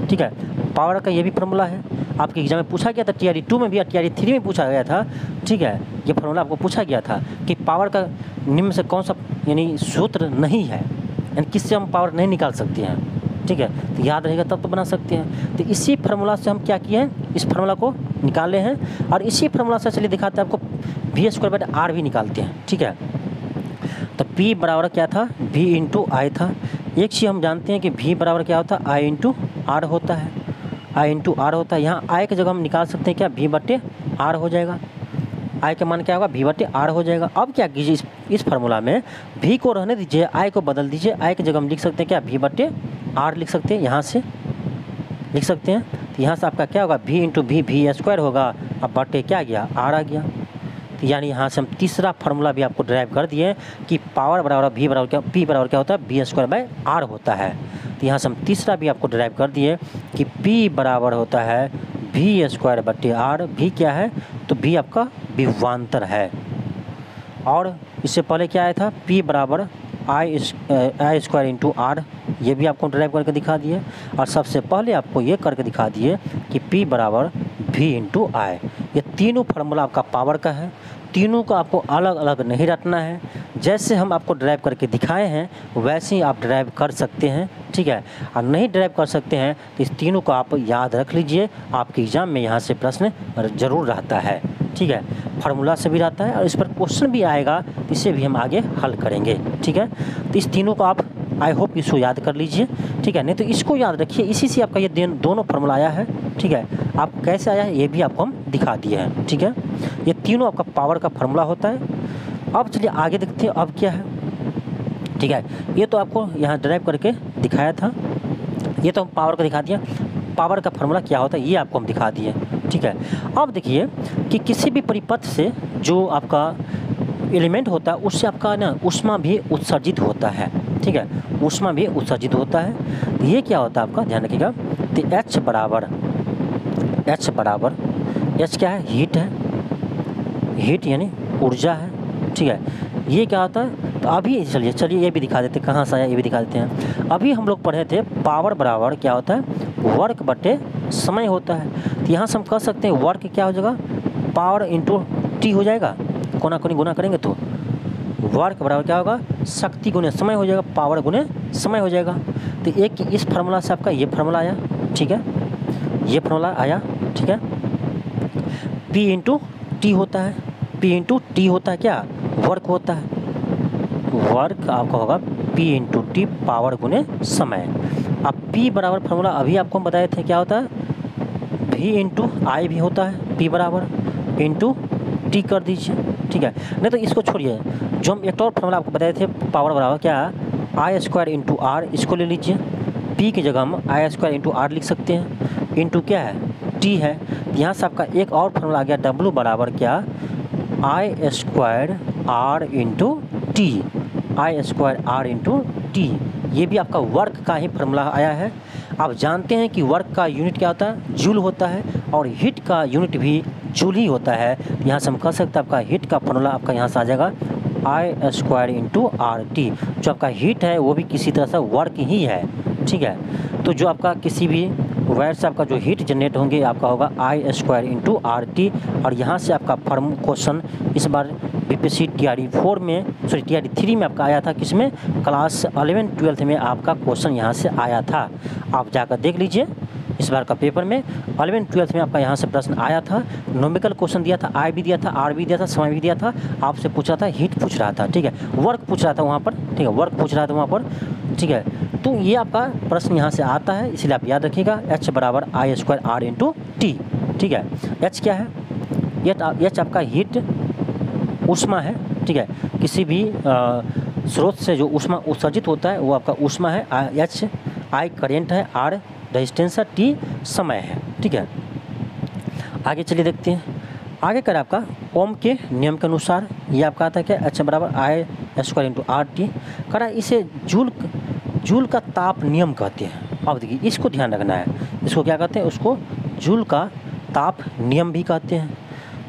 ठीक है। पावर का ये भी फार्मूला है, आपके एग्जाम में पूछा गया था, TRE 2 में भी और TRE 3 में पूछा गया था, ठीक है। ये फार्मूला आपको पूछा गया था कि पावर का निम्न से कौन सा यानी सूत्र नहीं है, यानी किससे हम पावर नहीं निकाल सकते हैं, ठीक है। तो याद रहेगा तब तो बना सकते हैं। तो इसी फार्मूला से हम क्या किए हैं, इस फार्मूला को निकाले हैं, और इसी फार्मूला से चलिए दिखाते हैं आपको, v स्क्वायर बटे आर भी निकालते हैं, ठीक है। तो p बराबर क्या था, v इंटू आई था। एक चीज़ हम जानते हैं कि v बराबर क्या होता है, i इंटू आर होता है, i इंटू आर होता है। यहाँ i की जगह हम निकाल सकते हैं क्या, v बटे आर हो जाएगा, i का मान क्या होगा, v बटे आर हो जाएगा। अब क्या कीजिए, इस फार्मूला में v को रहने दीजिए, i को बदल दीजिए, i की जगह हम लिख सकते हैं क्या, v बटे आर लिख सकते हैं, यहाँ से लिख सकते हैं। तो यहाँ से आपका क्या होगा, v इंटू v स्क्वायर होगा, अब बटे क्या गया, आर आ गया। तो यानी यहाँ से हम तीसरा फार्मूला भी आपको ड्राइव कर दिए कि पावर बराबर p बराबर क्या होता है, v स्क्वायर बाय आर होता है। तो यहाँ से हम तीसरा भी आपको ड्राइव कर दिए कि p बराबर होता है v स्क्वायर बटे आर। v क्या है, तो v आपका विभवांतर है। और इससे पहले क्या आया था, p बराबर आई स्क्वायर इंटू आर, ये भी आपको ड्राइव करके दिखा दिए। और सबसे पहले आपको ये करके दिखा दिए कि p बराबर v इंटू आई। ये तीनों फार्मूला आपका पावर का है, तीनों को आपको अलग अलग नहीं रटना है। जैसे हम आपको ड्राइव करके दिखाए हैं वैसे ही आप ड्राइव कर सकते हैं, ठीक है। और नहीं ड्राइव कर सकते हैं तो इस तीनों को आप याद रख लीजिए, आपके एग्जाम में यहाँ से प्रश्न ज़रूर रहता है, ठीक है। फार्मूला से भी रहता है और इस पर क्वेश्चन भी आएगा, इसे भी हम आगे हल करेंगे, ठीक है। तो इस तीनों को आप आई होप इसको याद कर लीजिए, ठीक है। नहीं तो इसको याद रखिए, इसी से आपका ये दोनों फार्मूला आया है, ठीक है। आप कैसे आया है ये भी आपको हम दिखा दिए हैं, ठीक है। ये तीनों आपका पावर का फार्मूला होता है। अब चलिए आगे देखते हैं अब क्या है, ठीक है। ये तो आपको यहाँ ड्राइव करके दिखाया था, ये तो हम पावर का दिखा दिया। पावर का फार्मूला क्या होता है ये आपको हम दिखा दिए, ठीक है। अब देखिए कि किसी भी परिपथ से जो आपका एलिमेंट होता है उससे आपका ना ऊष्मा भी उत्सर्जित होता है, ठीक है, ऊष्मा भी उत्सर्जित होता है। तो ये क्या होता है आपका ध्यान रखिएगा। तो H बराबर H क्या है, हीट है, हीट यानी ऊर्जा है, ठीक है। ये क्या होता है, तो अभी चलिए ये भी दिखा देते हैं, कहाँ से आया ये भी दिखा देते हैं। अभी हम लोग पढ़े थे पावर बराबर क्या होता है, वर्क बटे समय होता है। तो यहाँ से हम कह सकते हैं वर्क क्या हो जाएगा, पावर इंटू टी हो जाएगा, कोना कोनी गुना करेंगे तो वर्क बराबर क्या होगा, शक्ति गुने समय हो जाएगा, पावर गुने समय हो जाएगा। तो एक इस फार्मूला से आपका ये फार्मूला आया, ठीक है, ये फार्मूला आया, ठीक है। P इंटू टी होता है, P इंटू टी होता है क्या, वर्क होता है, वर्क आपका होगा P इंटू टी पावर गुने समय। अब P बराबर फार्मूला अभी आपको हम बताए थे क्या होता है, V इंटू आई भी होता है, P बराबर इंटू टी कर दीजिए, ठीक है। नहीं तो इसको छोड़िए, जो हम एक और फार्मूला आपको बताए थे पावर बराबर क्या, आई स्क्वायर इंटू आर, इसको ले लीजिए। P की जगह हम आई स्क्वायर इंटू आर लिख सकते हैं, इंटू क्या है टी है। यहाँ से आपका एक और फॉर्मूला आ गया, W बराबर क्या, I square R into T, I square R into T. ये भी आपका वर्क का ही फॉर्मूला आया है। आप जानते हैं कि वर्क का यूनिट क्या होता है, जूल होता है, और हीट का यूनिट भी जूल ही होता है। यहाँ से हम कह सकते हैं आपका हीट का फॉर्मूला आपका यहाँ से आ जाएगा I square into R T. जो आपका हीट है वो भी किसी तरह से वर्क ही है, ठीक है। तो जो आपका किसी भी वायर से आपका जो हीट जनरेट होंगे आपका होगा I square into R T. और यहाँ से आपका फॉर्म क्वेश्चन इस बार बीपीएससी TRE 4 में, सॉरी TRE 3 में आपका आया था, किसमें, क्लास 11-12 में आपका क्वेश्चन यहाँ से आया था। आप जाकर देख लीजिए, इस बार का पेपर में 11-12 में आपका यहाँ से प्रश्न आया था। नॉमिकल क्वेश्चन दिया था, आई भी दिया था, आर भी दिया था, समय भी दिया था। आपसे पूछा था, हीट पूछ रहा था, ठीक है, वर्क पूछ रहा था वहाँ पर, ठीक है, वर्क पूछ रहा था वहाँ पर, ठीक है। तो ये आपका प्रश्न यहाँ से आता है, इसलिए आप याद रखिएगा H बराबर I square R into T, ठीक है। H क्या है, H आपका हीट ऊष्मा है, ठीक है। किसी भी स्रोत से जो ऊष्मा उत्सर्जित होता है वो आपका ऊष्मा है। H I करेंट है, R रेजिस्टेंस है, T समय है, ठीक है। आगे चलिए देखते हैं। आगे कर आपका ओम के नियम के अनुसार ये आपका आता है क्या, H बराबर I square into R T. करा इसे जूल का ताप नियम कहते हैं। अब देखिए इसको ध्यान रखना है, इसको क्या कहते हैं, उसको जूल का ताप नियम भी कहते हैं।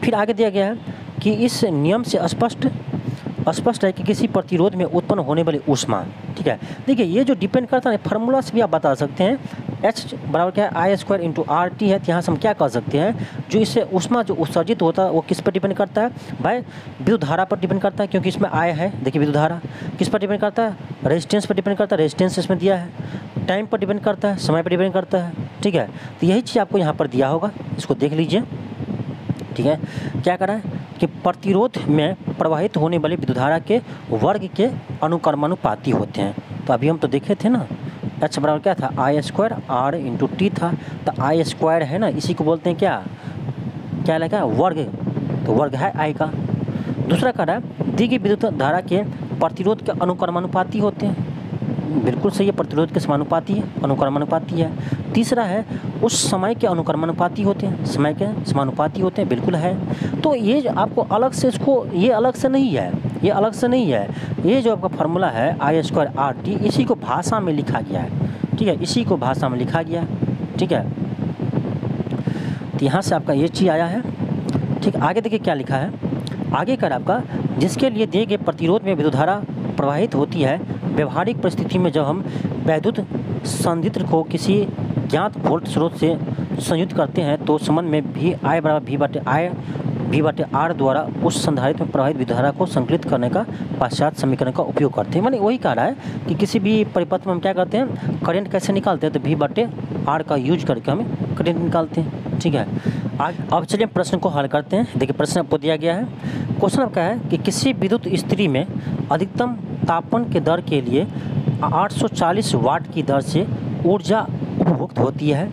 फिर आगे दिया गया है कि इस नियम से स्पष्ट है कि किसी प्रतिरोध में उत्पन्न होने वाली ऊष्मा, ठीक है। देखिए ये जो डिपेंड करता है, फार्मूला से भी आप बता सकते हैं। H बराबर क्या है, I square into R T है। तो यहाँ से हम क्या कह सकते हैं, जो इससे ऊष्मा जो उत्सर्जित होता है वो किस पर डिपेंड करता है, भाई विद्युत धारा पर डिपेंड करता है, क्योंकि इसमें I है। देखिए विद्युत धारा किस पर डिपेंड करता है, रेजिस्टेंस पर डिपेंड करता है, रेजिस्टेंस इसमें दिया है। टाइम पर डिपेंड करता है, समय पर डिपेंड करता है, ठीक है। तो यही चीज़ आपको यहाँ पर दिया होगा, इसको देख लीजिए, ठीक है। क्या करा है कि प्रतिरोध में प्रवाहित होने वाली विद्युत धारा के वर्ग के अनुक्रमानुपाती होते हैं। तो अभी हम तो देखे थे ना, H बराबर क्या था, I square R into T था। तो I स्क्वायर है ना, इसी को बोलते हैं क्या लगा, वर्ग। तो वर्ग है I का। दूसरा कह रहा है दी गई विद्युत धारा के प्रतिरोध के अनुक्रमानुपाती होते हैं। बिल्कुल सही है, प्रतिरोध के समानुपाती है, अनुक्रमानुपाती है। तीसरा है उस समय के अनुक्रमानुपाती होते हैं, समय के समानुपाती होते हैं, बिल्कुल है। तो ये जो आपको अलग से, इसको ये अलग से नहीं है, ये अलग से नहीं है। ये जो आपका फार्मूला है I स्क्वायर आर टी, इसी को भाषा में लिखा गया है, ठीक है, इसी को भाषा में लिखा गया है, ठीक है। तो यहाँ से आपका ये चीज़ आया है, ठीक। आगे देखिए क्या लिखा है, आगे कर आपका जिसके लिए दिए गए प्रतिरोध में विद्युत धारा प्रवाहित होती है, व्यवहारिक परिस्थिति में जब हम वैद्युत संधारित्र को किसी ज्ञात वोल्ट स्रोत से संयुक्त करते हैं तो संबंध में भी I बराबर V बटे R द्वारा उस संधारित्र में प्रवाहित विद्युत धारा को संकलित करने का पश्चात समीकरण का उपयोग करते हैं। माने वही कह रहा है कि किसी भी परिपथ में हम क्या करते हैं, करंट कैसे निकालते हैं, तो V बटे R का यूज करके हमें करंट निकालते हैं, ठीक है। अब चलिए प्रश्न को हल करते हैं। देखिए प्रश्न आपको दिया गया है, क्वेश्चन आपका है कि किसी विद्युत स्त्री में अधिकतम तापमान के दर के लिए 840 वाट की दर से ऊर्जा उपभोक्त होती है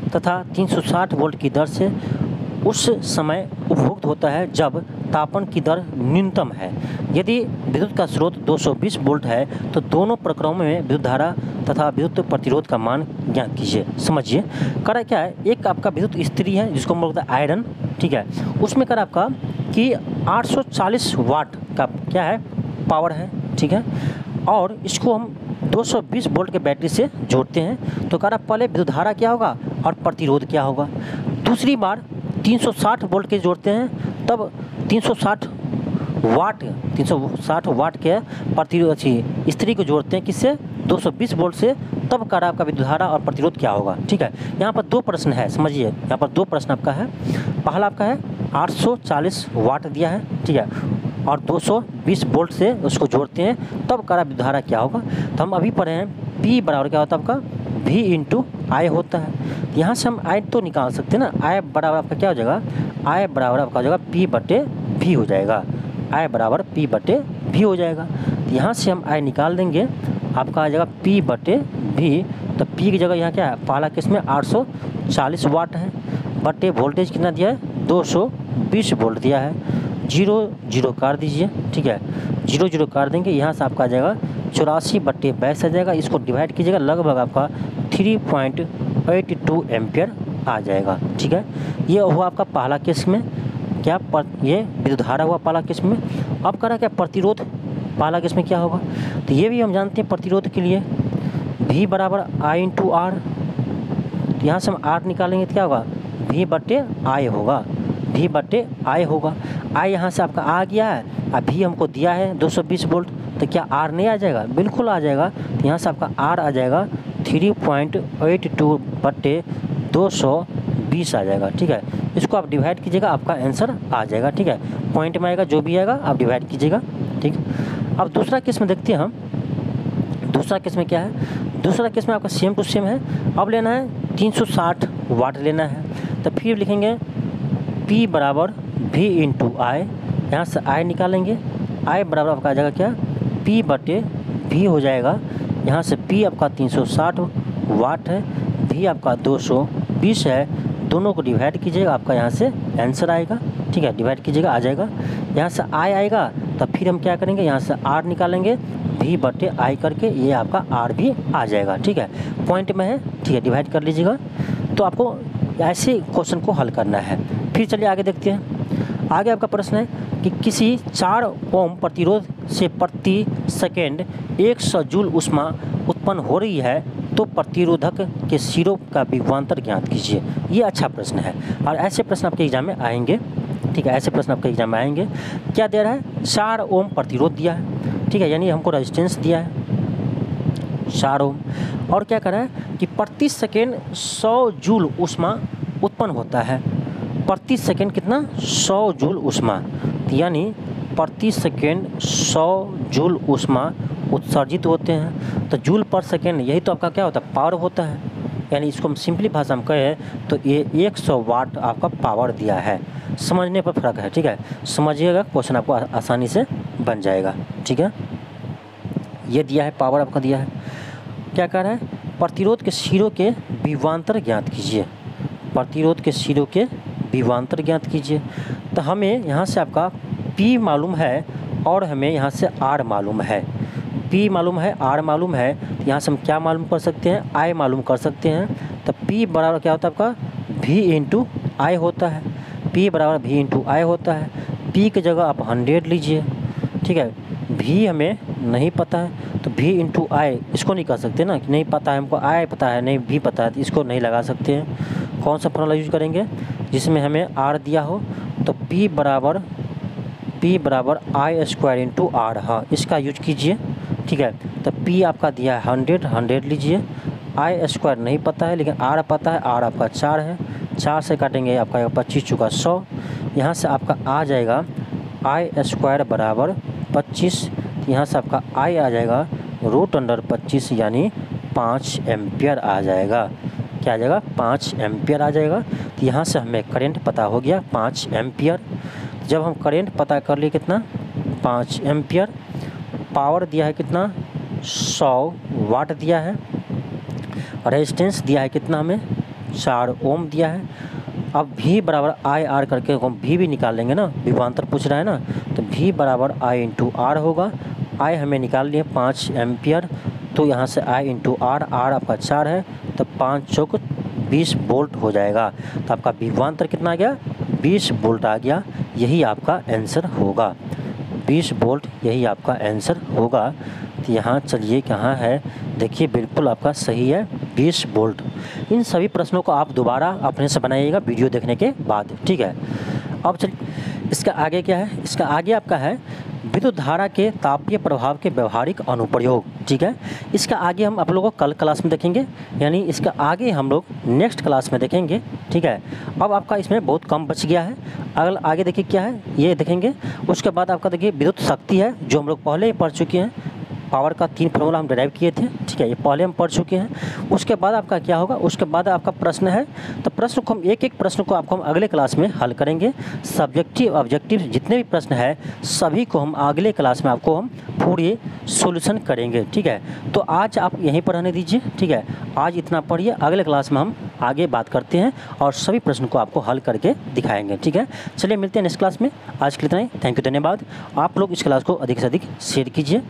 तथा 360 वोल्ट की दर से उस समय उपभोक्त होता है जब तापमान की दर न्यूनतम है। यदि विद्युत का स्रोत 220 वोल्ट है तो दोनों प्रक्रमों में विद्युत धारा तथा विद्युत प्रतिरोध का मान ज्ञात कीजिए। समझिए करा क्या है, एक आपका विद्युत स्त्री है जिसको हम बोलते हैं आयरन, ठीक है। उसमें कर आपका कि 840 वाट का क्या है, पावर है, ठीक है। और इसको हम 220 वोल्ट के बैटरी से जोड़ते हैं। तो कह रहा पहले विद्युत धारा क्या होगा और प्रतिरोध क्या होगा। दूसरी बार 360 वोल्ट के जोड़ते हैं, तब 360 वाट के प्रतिरोध स्त्री को जोड़ते हैं किससे, 220 वोल्ट से, तब कह रहा आपका विद्युत धारा और प्रतिरोध क्या होगा, ठीक है। यहाँ पर दो प्रश्न है, समझिए यहाँ पर दो प्रश्न आपका है। पहला आपका है 840 वाट दिया है, ठीक है, और 220 वोल्ट से उसको जोड़ते हैं, तब कह रहा विद्युत धारा क्या होगा। तो हम अभी पढ़े हैं P बराबर क्या होता है आपका, V इंटू I होता है। यहाँ से हम I तो निकाल सकते हैं ना, I बराबर आपका क्या हो जाएगा, I बराबर आपका हो जाएगा P बटे V हो जाएगा, I बराबर P बटे V हो जाएगा। तो यहाँ से हम I निकाल देंगे, आपका आ जाएगा P बटे V। तो P की जगह यहाँ क्या है, पहला केस में 840 वाट है, बटे वोल्टेज कितना दिया है, 220 वोल्ट दिया है। 0 काट दीजिए, ठीक है, 0 काट देंगे, यहाँ से आपका आ जाएगा 84 बटे 22 आ जाएगा। इसको डिवाइड कीजिएगा, लगभग आपका 3.82 एम्पियर आ जाएगा। ठीक है, ये हुआ आपका पहला केस में क्या ये विद्युत धारा हुआ पहला केस में। अब करा क्या प्रतिरोध पहला केस में क्या होगा, तो ये भी हम जानते हैं प्रतिरोध के लिए V बराबर I इंटू आर। यहाँ से हम R निकालेंगे तो क्या होगा V बटे I होगा, V बटे I होगा। I यहाँ से आपका आ गया है, अब V हमको दिया है 220 वोल्ट, तो क्या R नहीं आ जाएगा, बिल्कुल आ जाएगा। तो यहाँ से आपका R आ जाएगा 3.82 बटे 220 आ जाएगा। ठीक है, इसको आप डिवाइड कीजिएगा, आपका आंसर आ जाएगा। ठीक है, पॉइंट में आएगा जो भी आएगा आप डिवाइड कीजिएगा। ठीक, अब दूसरा केस में देखते हैं हम। दूसरा केस में क्या है, दूसरा केस में आपका सेम टू सेम है। अब लेना है 360 वाट लेना है, तो फिर लिखेंगे P बराबर V इंटू आई। यहाँ से I निकालेंगे, I बराबर आपका आ जाएगा क्या P बटे V हो जाएगा। यहाँ से P आपका 360 वाट है, V आपका 220 है, दोनों को डिवाइड कीजिएगा, आपका यहाँ से आंसर आएगा। ठीक है, डिवाइड कीजिएगा आ जाएगा। यहाँ से I आएगा, तब फिर हम क्या करेंगे, यहाँ से R निकालेंगे, V बटे I करके ये आपका R भी आ जाएगा। ठीक है, पॉइंट में है। ठीक है, डिवाइड कर लीजिएगा। तो आपको ऐसे क्वेश्चन को हल करना है। फिर चलिए आगे देखते हैं। आगे आपका प्रश्न है कि किसी 4 ओम प्रतिरोध से प्रति सेकेंड 100 जूल ऊष्मा उत्पन्न हो रही है, तो प्रतिरोधक के सिरों का विभवांतर ज्ञात कीजिए। ये अच्छा प्रश्न है और ऐसे प्रश्न आपके एग्जाम में आएंगे। ठीक है, ऐसे प्रश्न आपके एग्जाम में आएंगे। क्या दे रहा है, 4 ओम प्रतिरोध दिया है। ठीक है, यानी हमको रेजिस्टेंस दिया है 4 ओम, और क्या कर रहा है कि प्रति सेकेंड 100 जूल ऊष्मा उत्पन्न होता है। प्रति सेकेंड कितना 100 जूल ऊष्मा, यानी प्रति सेकेंड 100 जूल ऊष्मा उत्सर्जित होते हैं। तो जूल पर सेकेंड यही तो आपका क्या होता है, पावर होता है। यानी इसको हम सिंपली भाषा में कहें तो ये 100 वाट आपका पावर दिया है। समझने पर फ़र्क है। ठीक है, समझिएगा, क्वेश्चन आपको आसानी से बन जाएगा। ठीक है, ये दिया है, पावर आपका दिया है। क्या कह रहा है, प्रतिरोध के सिरों के विभवांतर ज्ञात कीजिए। प्रतिरोध के सिरों के विभवांतर ज्ञात कीजिए। तो हमें यहाँ से आपका P मालूम है और हमें यहाँ से R मालूम है। P मालूम है, R मालूम है, तो यहाँ से हम क्या मालूम कर सकते हैं, I मालूम कर सकते हैं। तो P बराबर क्या होता है आपका V इंटू I होता है। P बराबर V इंटू I होता है। P की जगह आप 100 लीजिए। ठीक है, V हमें नहीं पता है तो V इंटू I इसको नहीं कर सकते ना, कि नहीं पता है हमको, I पता है नहीं V पता है, तो इसको नहीं लगा सकते हैं। कौन सा फॉर्मूला यूज करेंगे, जिसमें हमें R दिया हो। तो P बराबर I स्क्वायर इंटू R, हाँ इसका यूज कीजिए। ठीक है, तो P आपका दिया है 100 लीजिए। I स्क्वायर नहीं पता है लेकिन R पता है, R आपका 4 है, 4 से काटेंगे आपका 25 चुका 100। यहाँ से आपका आ जाएगा I स्क्वायर बराबर 25, यहाँ से आपका I आ जाएगा √25 यानी 5 एम्पियर आ जाएगा। क्या आ जाएगा, 5 एम्पियर आ जाएगा। तो यहाँ से हमें करंट पता हो गया 5 एम्पियर। जब हम करंट पता कर लिए कितना 5 एम्पियर, पावर दिया है कितना 100 वाट दिया है, रेजिस्टेंस दिया है कितना हमें 4 ओम दिया है। अब V बराबर I R करके हम V भी निकाल लेंगे ना, विभवांतर पूछ रहा है ना, तो V बराबर I इंटू R होगा। I हमें निकाल लिए 5 एम्पियर, तो यहाँ से I इंटू R, R आपका 4 है, तो 5 चौक 20 वोल्ट हो जाएगा। तो आपका विभवांतर कितना आ गया 20 वोल्ट आ गया। यही आपका आंसर होगा, 20 वोल्ट यही आपका आंसर होगा। तो यहाँ चलिए कहाँ है, देखिए बिल्कुल आपका सही है 20 वोल्ट। इन सभी प्रश्नों को आप दोबारा अपने से बनाइएगा वीडियो देखने के बाद। ठीक है, अब चलिए इसका आगे क्या है, इसका आगे आपका है विद्युत धारा के तापीय प्रभाव के व्यवहारिक अनुप्रयोग। ठीक है, इसका आगे हम आप लोगों को कल क्लास में देखेंगे, यानी इसका आगे हम लोग नेक्स्ट क्लास में देखेंगे। ठीक है, अब आपका इसमें बहुत कम बच गया है, अगला आगे देखिए क्या है ये देखेंगे। उसके बाद आपका देखिए विद्युत शक्ति है, जो हम लोग पहले ही पढ़ चुके हैं। पावर का 3 फॉर्मूला हम डिराइव किए थे। ठीक है, ये पहले हम पढ़ चुके हैं। उसके बाद आपका क्या होगा, उसके बाद आपका प्रश्न है, तो प्रश्न को हम एक प्रश्न को आपको हम अगले क्लास में हल करेंगे। सब्जेक्टिव ऑब्जेक्टिव जितने भी प्रश्न है सभी को हम अगले क्लास में आपको हम पूरी सॉल्यूशन करेंगे। ठीक है, तो आज आप यहीं पर रहने दीजिए। ठीक है, आज इतना पढ़िए, अगले क्लास में हम आगे बात करते हैं और सभी प्रश्न को आपको हल करके दिखाएंगे। ठीक है, चलिए मिलते हैं नेक्स्ट क्लास में। आज के लिए इतना ही, थैंक यू, धन्यवाद। आप लोग इस क्लास को अधिक से अधिक शेयर कीजिए।